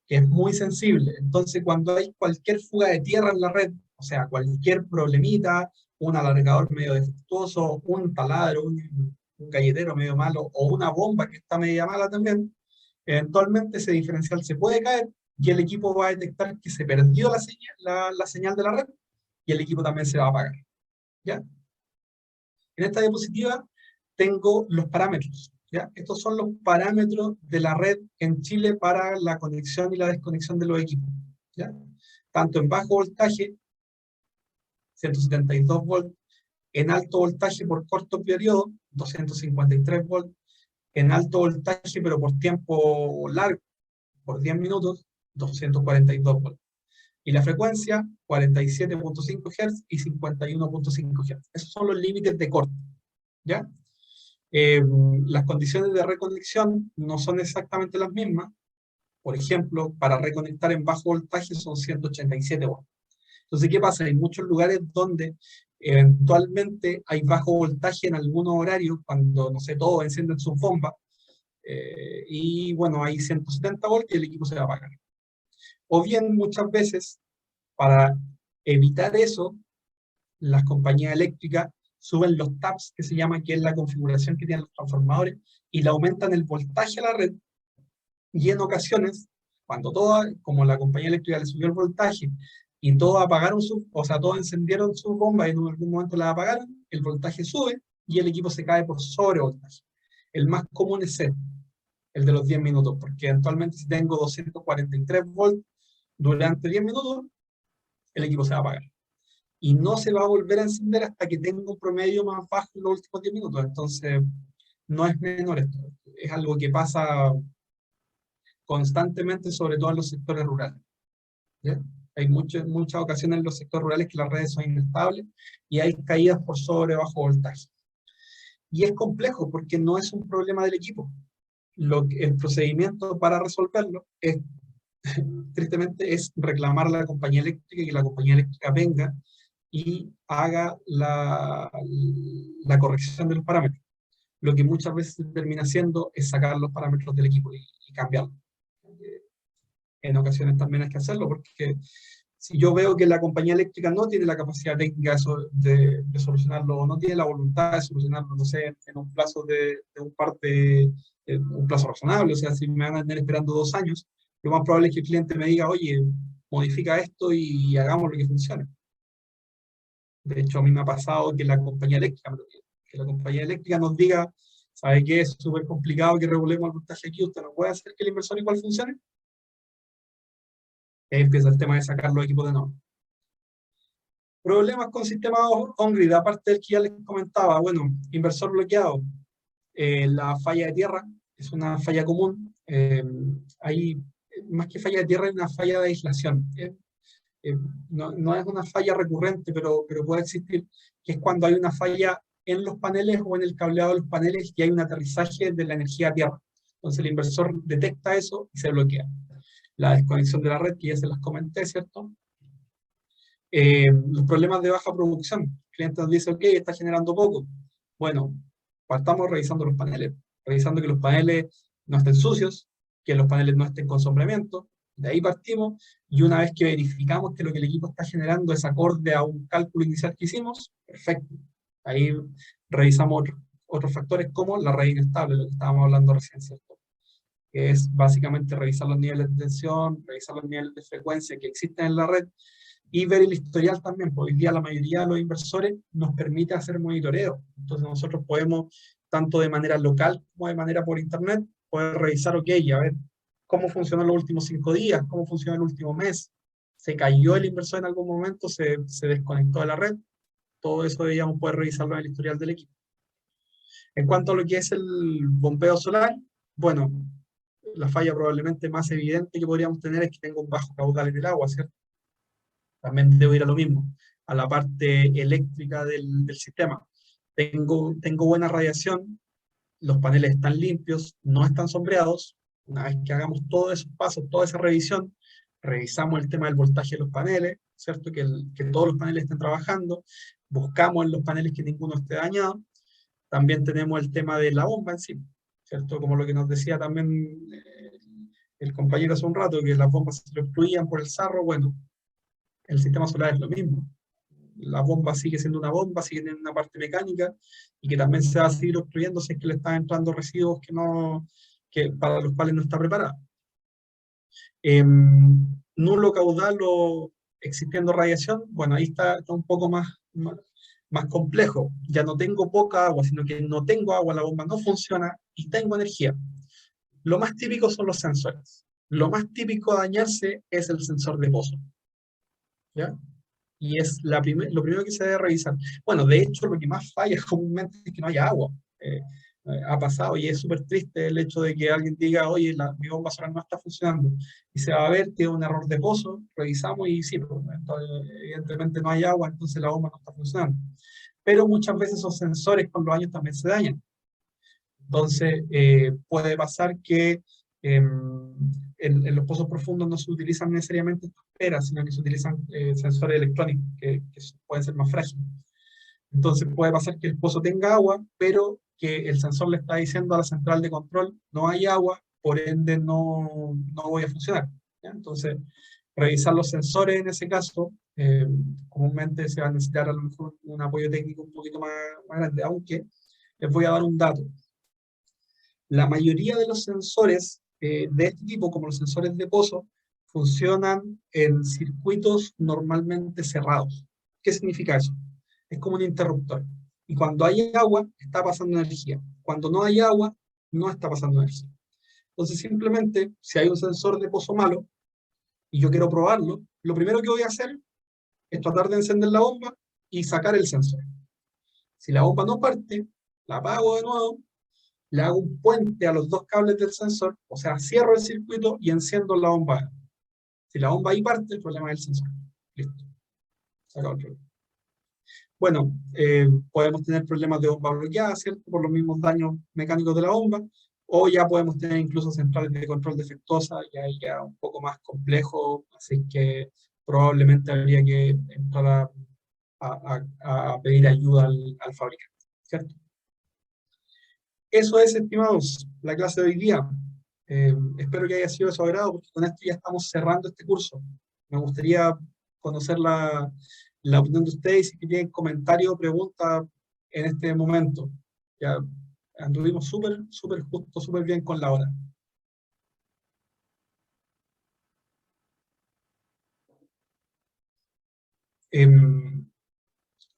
que es muy sensible. Entonces, cuando hay cualquier fuga de tierra en la red, o sea, cualquier problemita, un alargador medio defectuoso, un taladro, un galletero medio malo, o una bomba que está media mala también, eventualmente ese diferencial se puede caer y el equipo va a detectar que se perdió la señal de la red y el equipo también se va a apagar, ¿ya? En esta diapositiva tengo los parámetros, ¿ya? Estos son los parámetros de la red en Chile para la conexión y la desconexión de los equipos, ¿ya? Tanto en bajo voltaje, 172 volts, en alto voltaje por corto periodo, 253 volts, en alto voltaje pero por tiempo largo, por 10 minutos, 242 volts. Y la frecuencia, 47.5 Hz y 51.5 Hz. Esos son los límites de corte, ¿ya? Las condiciones de reconexión no son exactamente las mismas. Por ejemplo, para reconectar en bajo voltaje son 187 volts. Entonces, ¿qué pasa? Hay muchos lugares donde eventualmente hay bajo voltaje en algunos horarios, cuando, no sé, todos encienden sus bombas, y bueno, hay 170 volts y el equipo se va a apagar. O bien, muchas veces, para evitar eso, las compañías eléctricas suben los taps, que se llama, que es la configuración que tienen los transformadores, y le aumentan el voltaje a la red, y en ocasiones, cuando como la compañía eléctrica le subió el voltaje, y todos apagaron o sea, todos encendieron sus bombas y en algún momento las apagaron, el voltaje sube, y el equipo se cae por sobrevoltaje. El más común es el de los 10 minutos, porque eventualmente si tengo 243 volts durante 10 minutos, el equipo se va a apagar. Y no se va a volver a encender hasta que tenga un promedio más bajo en los últimos 10 minutos. Entonces, no es menor esto. Es algo que pasa constantemente, sobre todo en los sectores rurales. ¿Ya? Hay muchas ocasiones en los sectores rurales que las redes son inestables y hay caídas por sobre bajo voltaje. Y es complejo porque no es un problema del equipo. El procedimiento para resolverlo es, tristemente, es reclamar a la compañía eléctrica y que la compañía eléctrica venga y haga la corrección de los parámetros. Lo que muchas veces se termina haciendo es sacar los parámetros del equipo y cambiarlos. En ocasiones también hay que hacerlo, porque si yo veo que la compañía eléctrica no tiene la capacidad técnica de solucionarlo, o no tiene la voluntad de solucionarlo, no sé, en un plazo un plazo razonable, o sea, si me van a tener esperando 2 años, lo más probable es que el cliente me diga, oye, modifica esto y hagamos lo que funcione. De hecho, a mí me ha pasado que la compañía eléctrica nos diga, ¿sabe qué? Es súper complicado que regulemos el voltaje aquí, ¿usted no puede hacer que el inversor igual funcione? Ahí empieza el tema de sacar los equipos de norma. Problemas con sistemas on-grid, aparte del que ya les comentaba, bueno, inversor bloqueado, la falla de tierra es una falla común, hay, más que falla de tierra, hay una falla de aislación. No es una falla recurrente, pero puede existir, que es cuando hay una falla en los paneles o en el cableado de los paneles y hay un aterrizaje de la energía a tierra. Entonces el inversor detecta eso y se bloquea. La desconexión de la red, que ya se las comenté, ¿cierto? Los problemas de baja producción. El cliente nos dice, ok, está generando poco. Bueno, partamos revisando los paneles, revisando que los paneles no estén sucios, que los paneles no estén con sombreamiento. De ahí partimos, y una vez que verificamos que lo que el equipo está generando es acorde a un cálculo inicial que hicimos, perfecto. Ahí revisamos otros factores como la red inestable, lo que estábamos hablando recién, ¿cierto? Que es básicamente revisar los niveles de tensión, revisar los niveles de frecuencia que existen en la red, y ver el historial también, porque hoy día la mayoría de los inversores nos permite hacer monitoreo. Entonces nosotros podemos, tanto de manera local como de manera por internet, poder revisar, ok, a ver, cómo funcionó los últimos 5 días, cómo funcionó el último mes, se cayó el inversor en algún momento, se desconectó de la red, todo eso deberíamos poder revisarlo en el historial del equipo. En cuanto a lo que es el bombeo solar, bueno, la falla probablemente más evidente que podríamos tener es que tengo un bajo caudal en el agua, ¿cierto? También debo ir a lo mismo, a la parte eléctrica del sistema. Tengo buena radiación, los paneles están limpios, no están sombreados. Una vez que hagamos todos esos pasos, toda esa revisión, revisamos el tema del voltaje de los paneles, ¿cierto? Que todos los paneles estén trabajando, buscamos en los paneles que ninguno esté dañado. También tenemos el tema de la bomba en sí, ¿cierto? Como lo que nos decía también el compañero hace un rato, que las bombas se obstruían por el sarro. Bueno, el sistema solar es lo mismo. La bomba sigue siendo una bomba, sigue teniendo una parte mecánica, y que también se va a seguir obstruyendo si es que le están entrando residuos para los cuales no está preparada. Nulo caudal o existiendo radiación, bueno, ahí está un poco más complejo. Ya no tengo poca agua, sino que no tengo agua, la bomba no funciona y tengo energía. Lo más típico son los sensores. Lo más típico de dañarse es el sensor de pozo, ¿ya? Y es lo primero que se debe revisar. Bueno, de hecho, lo que más falla comúnmente es que no haya agua. Ha pasado y es súper triste el hecho de que alguien diga, oye, mi bomba solar no está funcionando. Y se va a ver que es un error de pozo, revisamos y sí, pues, entonces, evidentemente no hay agua, entonces la bomba no está funcionando. Pero muchas veces esos sensores con los años también se dañan. Entonces, puede pasar que en los pozos profundos no se utilizan necesariamente estas peras, sino que se utilizan sensores electrónicos que pueden ser más frágiles. Entonces puede pasar que el pozo tenga agua, pero que el sensor le está diciendo a la central de control, no hay agua, por ende no voy a funcionar, ¿ya? Entonces, revisar los sensores en ese caso, comúnmente se va a necesitar a lo mejor un apoyo técnico un poquito más grande, aunque les voy a dar un dato. La mayoría de los sensores de este tipo, como los sensores de pozo, funcionan en circuitos normalmente cerrados. ¿Qué significa eso? Es como un interruptor. Y cuando hay agua, está pasando energía. Cuando no hay agua, no está pasando energía. Entonces, simplemente, si hay un sensor de pozo malo y yo quiero probarlo, lo primero que voy a hacer es tratar de encender la bomba y sacar el sensor. Si la bomba no parte, la apago de nuevo, le hago un puente a los dos cables del sensor, o sea, cierro el circuito y enciendo la bomba. Si la bomba ahí parte, el problema es el sensor. Listo. Se acabó el problema. Bueno, podemos tener problemas de bomba bloqueada, ¿cierto? Por los mismos daños mecánicos de la bomba, o ya podemos tener incluso centrales de control defectuosa, y ahí ya un poco más complejo, así que probablemente habría que entrar a pedir ayuda al fabricante, ¿cierto? Eso es, estimados, la clase de hoy día. Espero que haya sido de su agrado, porque con esto ya estamos cerrando este curso. Me gustaría conocer la opinión de ustedes, si tienen comentarios o preguntas en este momento. Ya anduvimos súper justo, súper bien con la hora.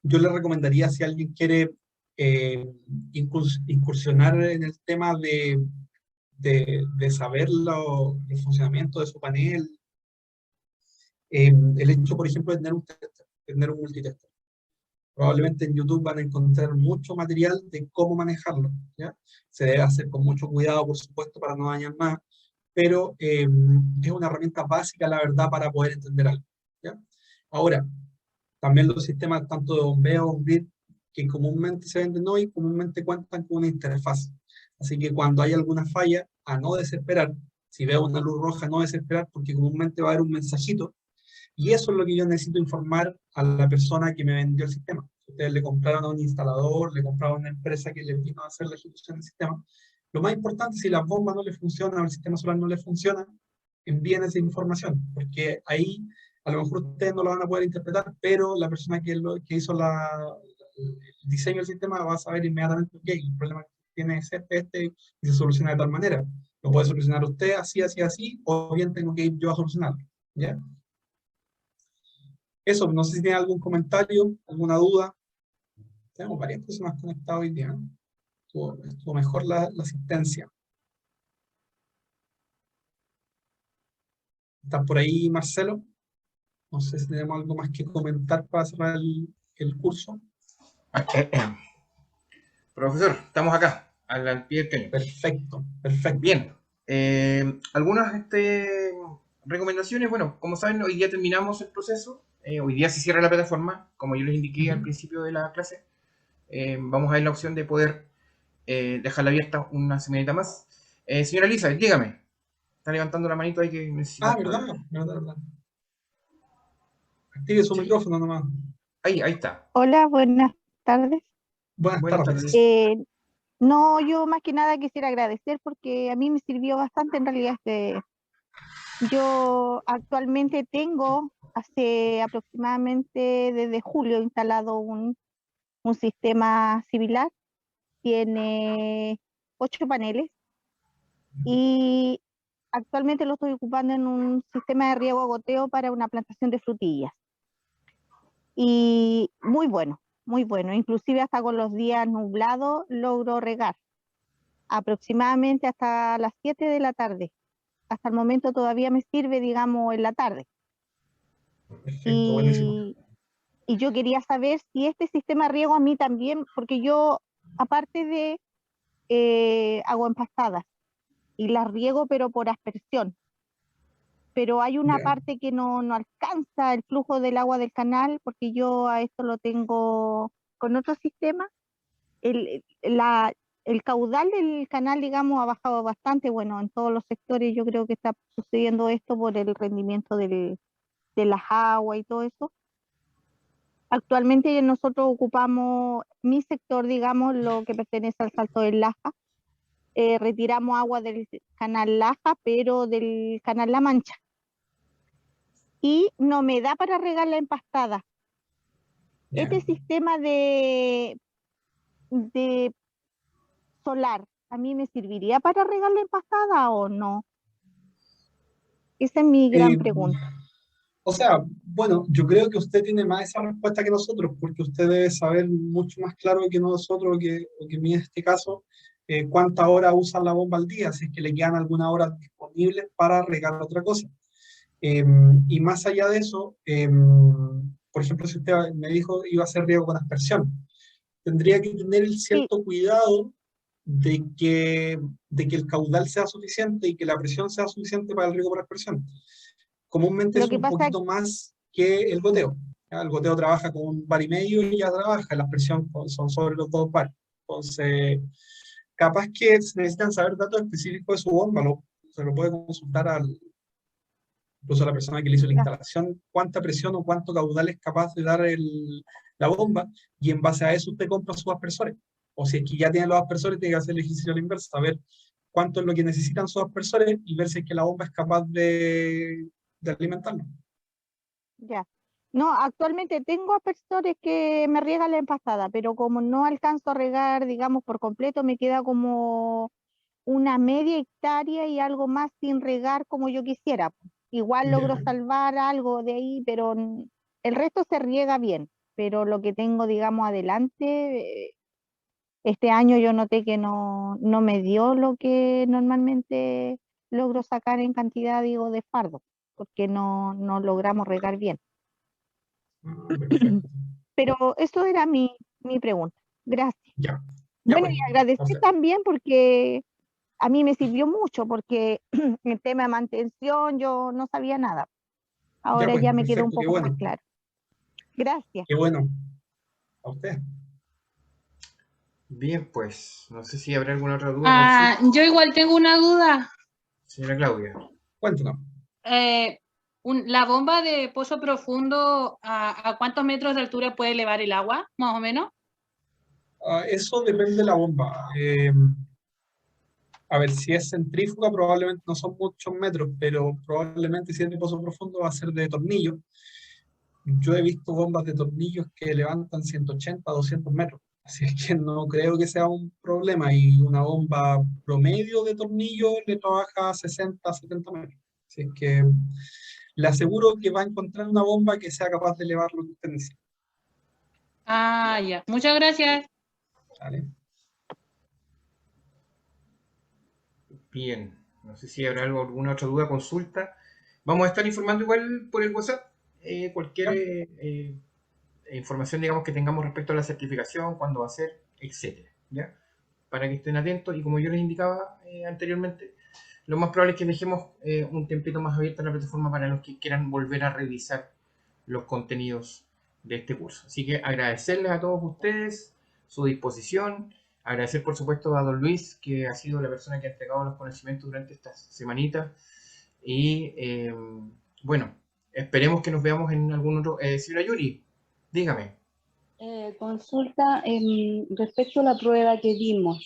Yo le recomendaría, si alguien quiere incursionar en el tema de saber el funcionamiento de su panel, el hecho, por ejemplo, de tener un tester, tener un multitester. Probablemente en YouTube van a encontrar mucho material de cómo manejarlo, ¿ya? Se debe hacer con mucho cuidado, por supuesto, para no dañar nada, pero es una herramienta básica, la verdad, para poder entender algo, ¿ya? Ahora, también los sistemas tanto de bombeo, grid, que comúnmente se venden hoy, comúnmente cuentan con una interfaz. Así que cuando hay alguna falla, a no desesperar. Si veo una luz roja, no desesperar, porque comúnmente va a haber un mensajito. Y eso es lo que yo necesito informar a la persona que me vendió el sistema. Ustedes le compraron a un instalador, le compraron a una empresa que les vino a hacer la ejecución del sistema. Lo más importante, si la bomba no le funciona o el sistema solar no le funciona, envíen esa información, porque ahí a lo mejor ustedes no la van a poder interpretar, pero la persona que hizo el diseño del sistema va a saber inmediatamente, ok, el problema que tiene es este, y se soluciona de tal manera. Lo puede solucionar usted así, así, así, o bien tengo que ir yo a solucionarlo, ¿ya? Eso, no sé si tiene algún comentario, alguna duda. Tenemos varias personas conectadas hoy día, ¿no? Estuvo mejor la asistencia. ¿Estás por ahí, Marcelo? No sé si tenemos algo más que comentar para cerrar el curso. Profesor, estamos acá, al pie del cañón. Perfecto, perfecto. Bien. Algunas recomendaciones. Bueno, como saben, hoy día terminamos el proceso. Hoy día se cierra la plataforma, como yo les indiqué al principio de la clase. Vamos a ver la opción de poder dejarla abierta una semanita más. Señora Lisa, dígame. Está levantando la manito ahí que necesita. Verdad. Active su micrófono nomás. Ahí está. Hola, buenas tardes. Buenas tardes. No, yo más que nada quisiera agradecer porque a mí me sirvió bastante en realidad. Yo actualmente tengo, hace aproximadamente desde julio, instalado un sistema similar. Tiene 8 paneles y actualmente lo estoy ocupando en un sistema de riego a goteo para una plantación de frutillas. Y muy bueno, inclusive hasta con los días nublados logro regar aproximadamente hasta las 7 de la tarde. Hasta el momento todavía me sirve, digamos, en la tarde. Perfecto, buenísimo. Y yo quería saber si este sistema de riego a mí también, porque yo, aparte de hago empastadas y las riego pero por aspersión, pero hay una parte que no alcanza el flujo del agua del canal, porque yo a esto lo tengo con otro sistema. El caudal del canal, digamos, ha bajado bastante. Bueno, en todos los sectores yo creo que está sucediendo esto por el rendimiento de las aguas y todo eso. Actualmente nosotros ocupamos, mi sector, digamos, lo que pertenece al Salto del Laja, retiramos agua del canal Laja, pero del canal La Mancha. Y no me da para regar la empastada. Este sistema de solar, ¿a mí me serviría para regar la empastada o no? Esa es mi gran pregunta. O sea, bueno, yo creo que usted tiene más esa respuesta que nosotros, porque usted debe saber mucho más claro que nosotros, o que a mí en este caso, cuántas horas usan la bomba al día, si es que le quedan algunas horas disponibles para regar otra cosa. Y más allá de eso, por ejemplo, si usted me dijo iba a hacer riego con aspersión, tendría que tener el cierto cuidado de que el caudal sea suficiente y que la presión sea suficiente para el riego por aspersión. Comúnmente Lo es que un pasa es poquito más que el goteo. ¿Ya? El goteo trabaja con 1,5 bares y ya trabaja, la presión son sobre los 2 bares. Entonces, capaz que necesitan saber datos específicos de su bomba, se lo puede consultar incluso a la persona que le hizo la ya, instalación, cuánta presión o cuánto caudal es capaz de dar la bomba, y en base a eso usted compra sus aspersores. O si es que ya tiene los aspersores, tiene que hacer el ejercicio a la inversa, saber cuánto es lo que necesitan sus aspersores y ver si es que la bomba es capaz de alimentarlo. ya. No, actualmente tengo aspersores que me riegan la empastada, pero como no alcanzo a regar, digamos, por completo, me queda como una media hectárea y algo más sin regar como yo quisiera. Igual logro Ya, salvar algo de ahí, pero el resto se riega bien. Pero lo que tengo, digamos, adelante, este año yo noté que no me dio lo que normalmente logro sacar en cantidad, digo, de fardo, porque no logramos regar bien. perfecto. Pero eso era mi pregunta. Gracias. Ya, ya Bueno, pues. y agradecer Entonces, también porque a mí me sirvió mucho, porque el tema de mantención yo no sabía nada. ya Ahora pues, ya me quedó un perfecto, poco más claro. Gracias. qué bueno. A usted. Bien, pues, no sé si habrá alguna otra duda o consulta, Yo igual tengo una duda. señora Claudia. Cuéntanos. Eh, la bomba de pozo profundo, ¿a cuántos metros de altura puede elevar el agua, más o menos? Eso depende de la bomba. A ver, si es centrífuga, probablemente no son muchos metros, pero probablemente si es de pozo profundo va a ser de tornillo. Yo he visto bombas de tornillos que levantan 180, 200 metros. Así es que no creo que sea un problema. Y una bomba promedio de tornillo le trabaja a 60, 70 metros. Así es que le aseguro que va a encontrar una bomba que sea capaz de elevar lo que usted necesita. Ya. Muchas gracias. ¿Vale? Bien, no sé si habrá alguna otra duda, consulta. Vamos a estar informando igual por el WhatsApp cualquier Ya, información, digamos, que tengamos respecto a la certificación, cuándo va a ser, etcétera, ¿ya? Para que estén atentos y como yo les indicaba anteriormente, lo más probable es que dejemos un tempito más abierto en la plataforma para los que quieran volver a revisar los contenidos de este curso. Así que agradecerles a todos ustedes su disposición, agradecer por supuesto a don Luis, que ha sido la persona que ha entregado los conocimientos durante estas semanitas, y bueno, esperemos que nos veamos en algún otro. Señora Yuri, dígame. Consulta respecto a la prueba que dimos.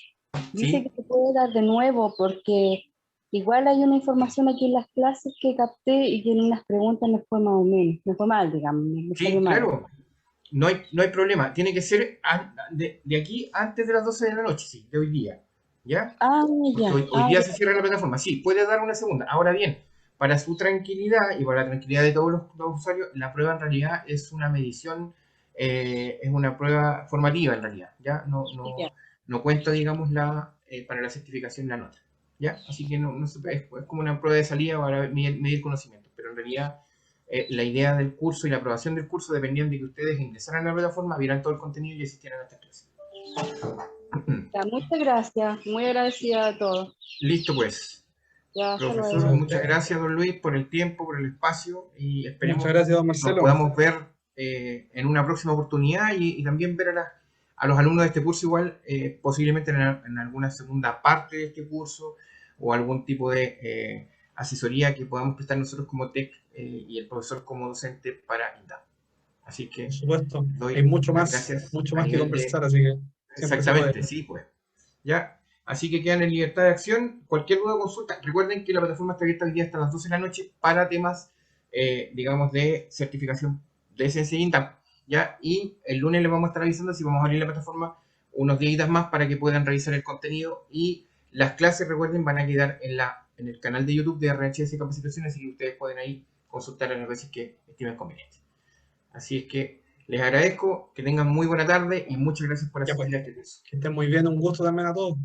Dice que ¿Sí? se puede dar de nuevo porque igual hay una información aquí en las clases que capté y que en unas preguntas me fue más o menos, me fue mal, digamos, me Sí, salió mal. claro. No hay problema. Tiene que ser de aquí antes de las 12 de la noche, sí, de hoy día. ¿Ya? Ah, Porque ya, hoy día se cierra la plataforma. Sí, puede dar una segunda. Ahora bien, para su tranquilidad y para la tranquilidad de todos los usuarios, la prueba en realidad es una medición, es una prueba formativa en realidad. ¿Ya? ya. No cuenta, digamos, para la certificación la nota. ¿Ya? Así que es como una prueba de salida para medir conocimientos. Pero en realidad la idea del curso y la aprobación del curso dependían de que ustedes ingresaran a la plataforma, vieran todo el contenido y asistieran a esta clase. Ya, muchas gracias, muy agradecida a todos. Listo, pues. Ya, hasta gracias Profesor, a luego. muchas usted. gracias, don Luis, por el tiempo, por el espacio y Muchas esperemos gracias, don nos Marcelo. podamos ver en una próxima oportunidad y también ver a los alumnos de este curso igual, posiblemente en alguna segunda parte de este curso o algún tipo de asesoría que podamos prestar nosotros como TEC y el profesor como docente para INDA. Así Por que supuesto. Hay doy las gracias mucho a más que nivel de... conversar, así que siempre se puede. Exactamente, sí, pues. ¿Ya? Así que quedan en libertad de acción. Cualquier duda o consulta, recuerden que la plataforma está abierta hoy día hasta las 12 de la noche para temas, digamos, de certificación de SNCI INTAP, ¿ya? Y el lunes les vamos a estar avisando si vamos a abrir la plataforma unos días más para que puedan revisar el contenido y las clases, recuerden, van a quedar en el canal de YouTube de RHS Capacitaciones, así que ustedes pueden ahí consultar las veces que estimen conveniente. Así es que les agradezco, que tengan muy buena tarde y muchas gracias por Ya pues, asistir a este curso. que estén muy bien. Un gusto también a todos.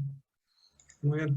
Muy bien.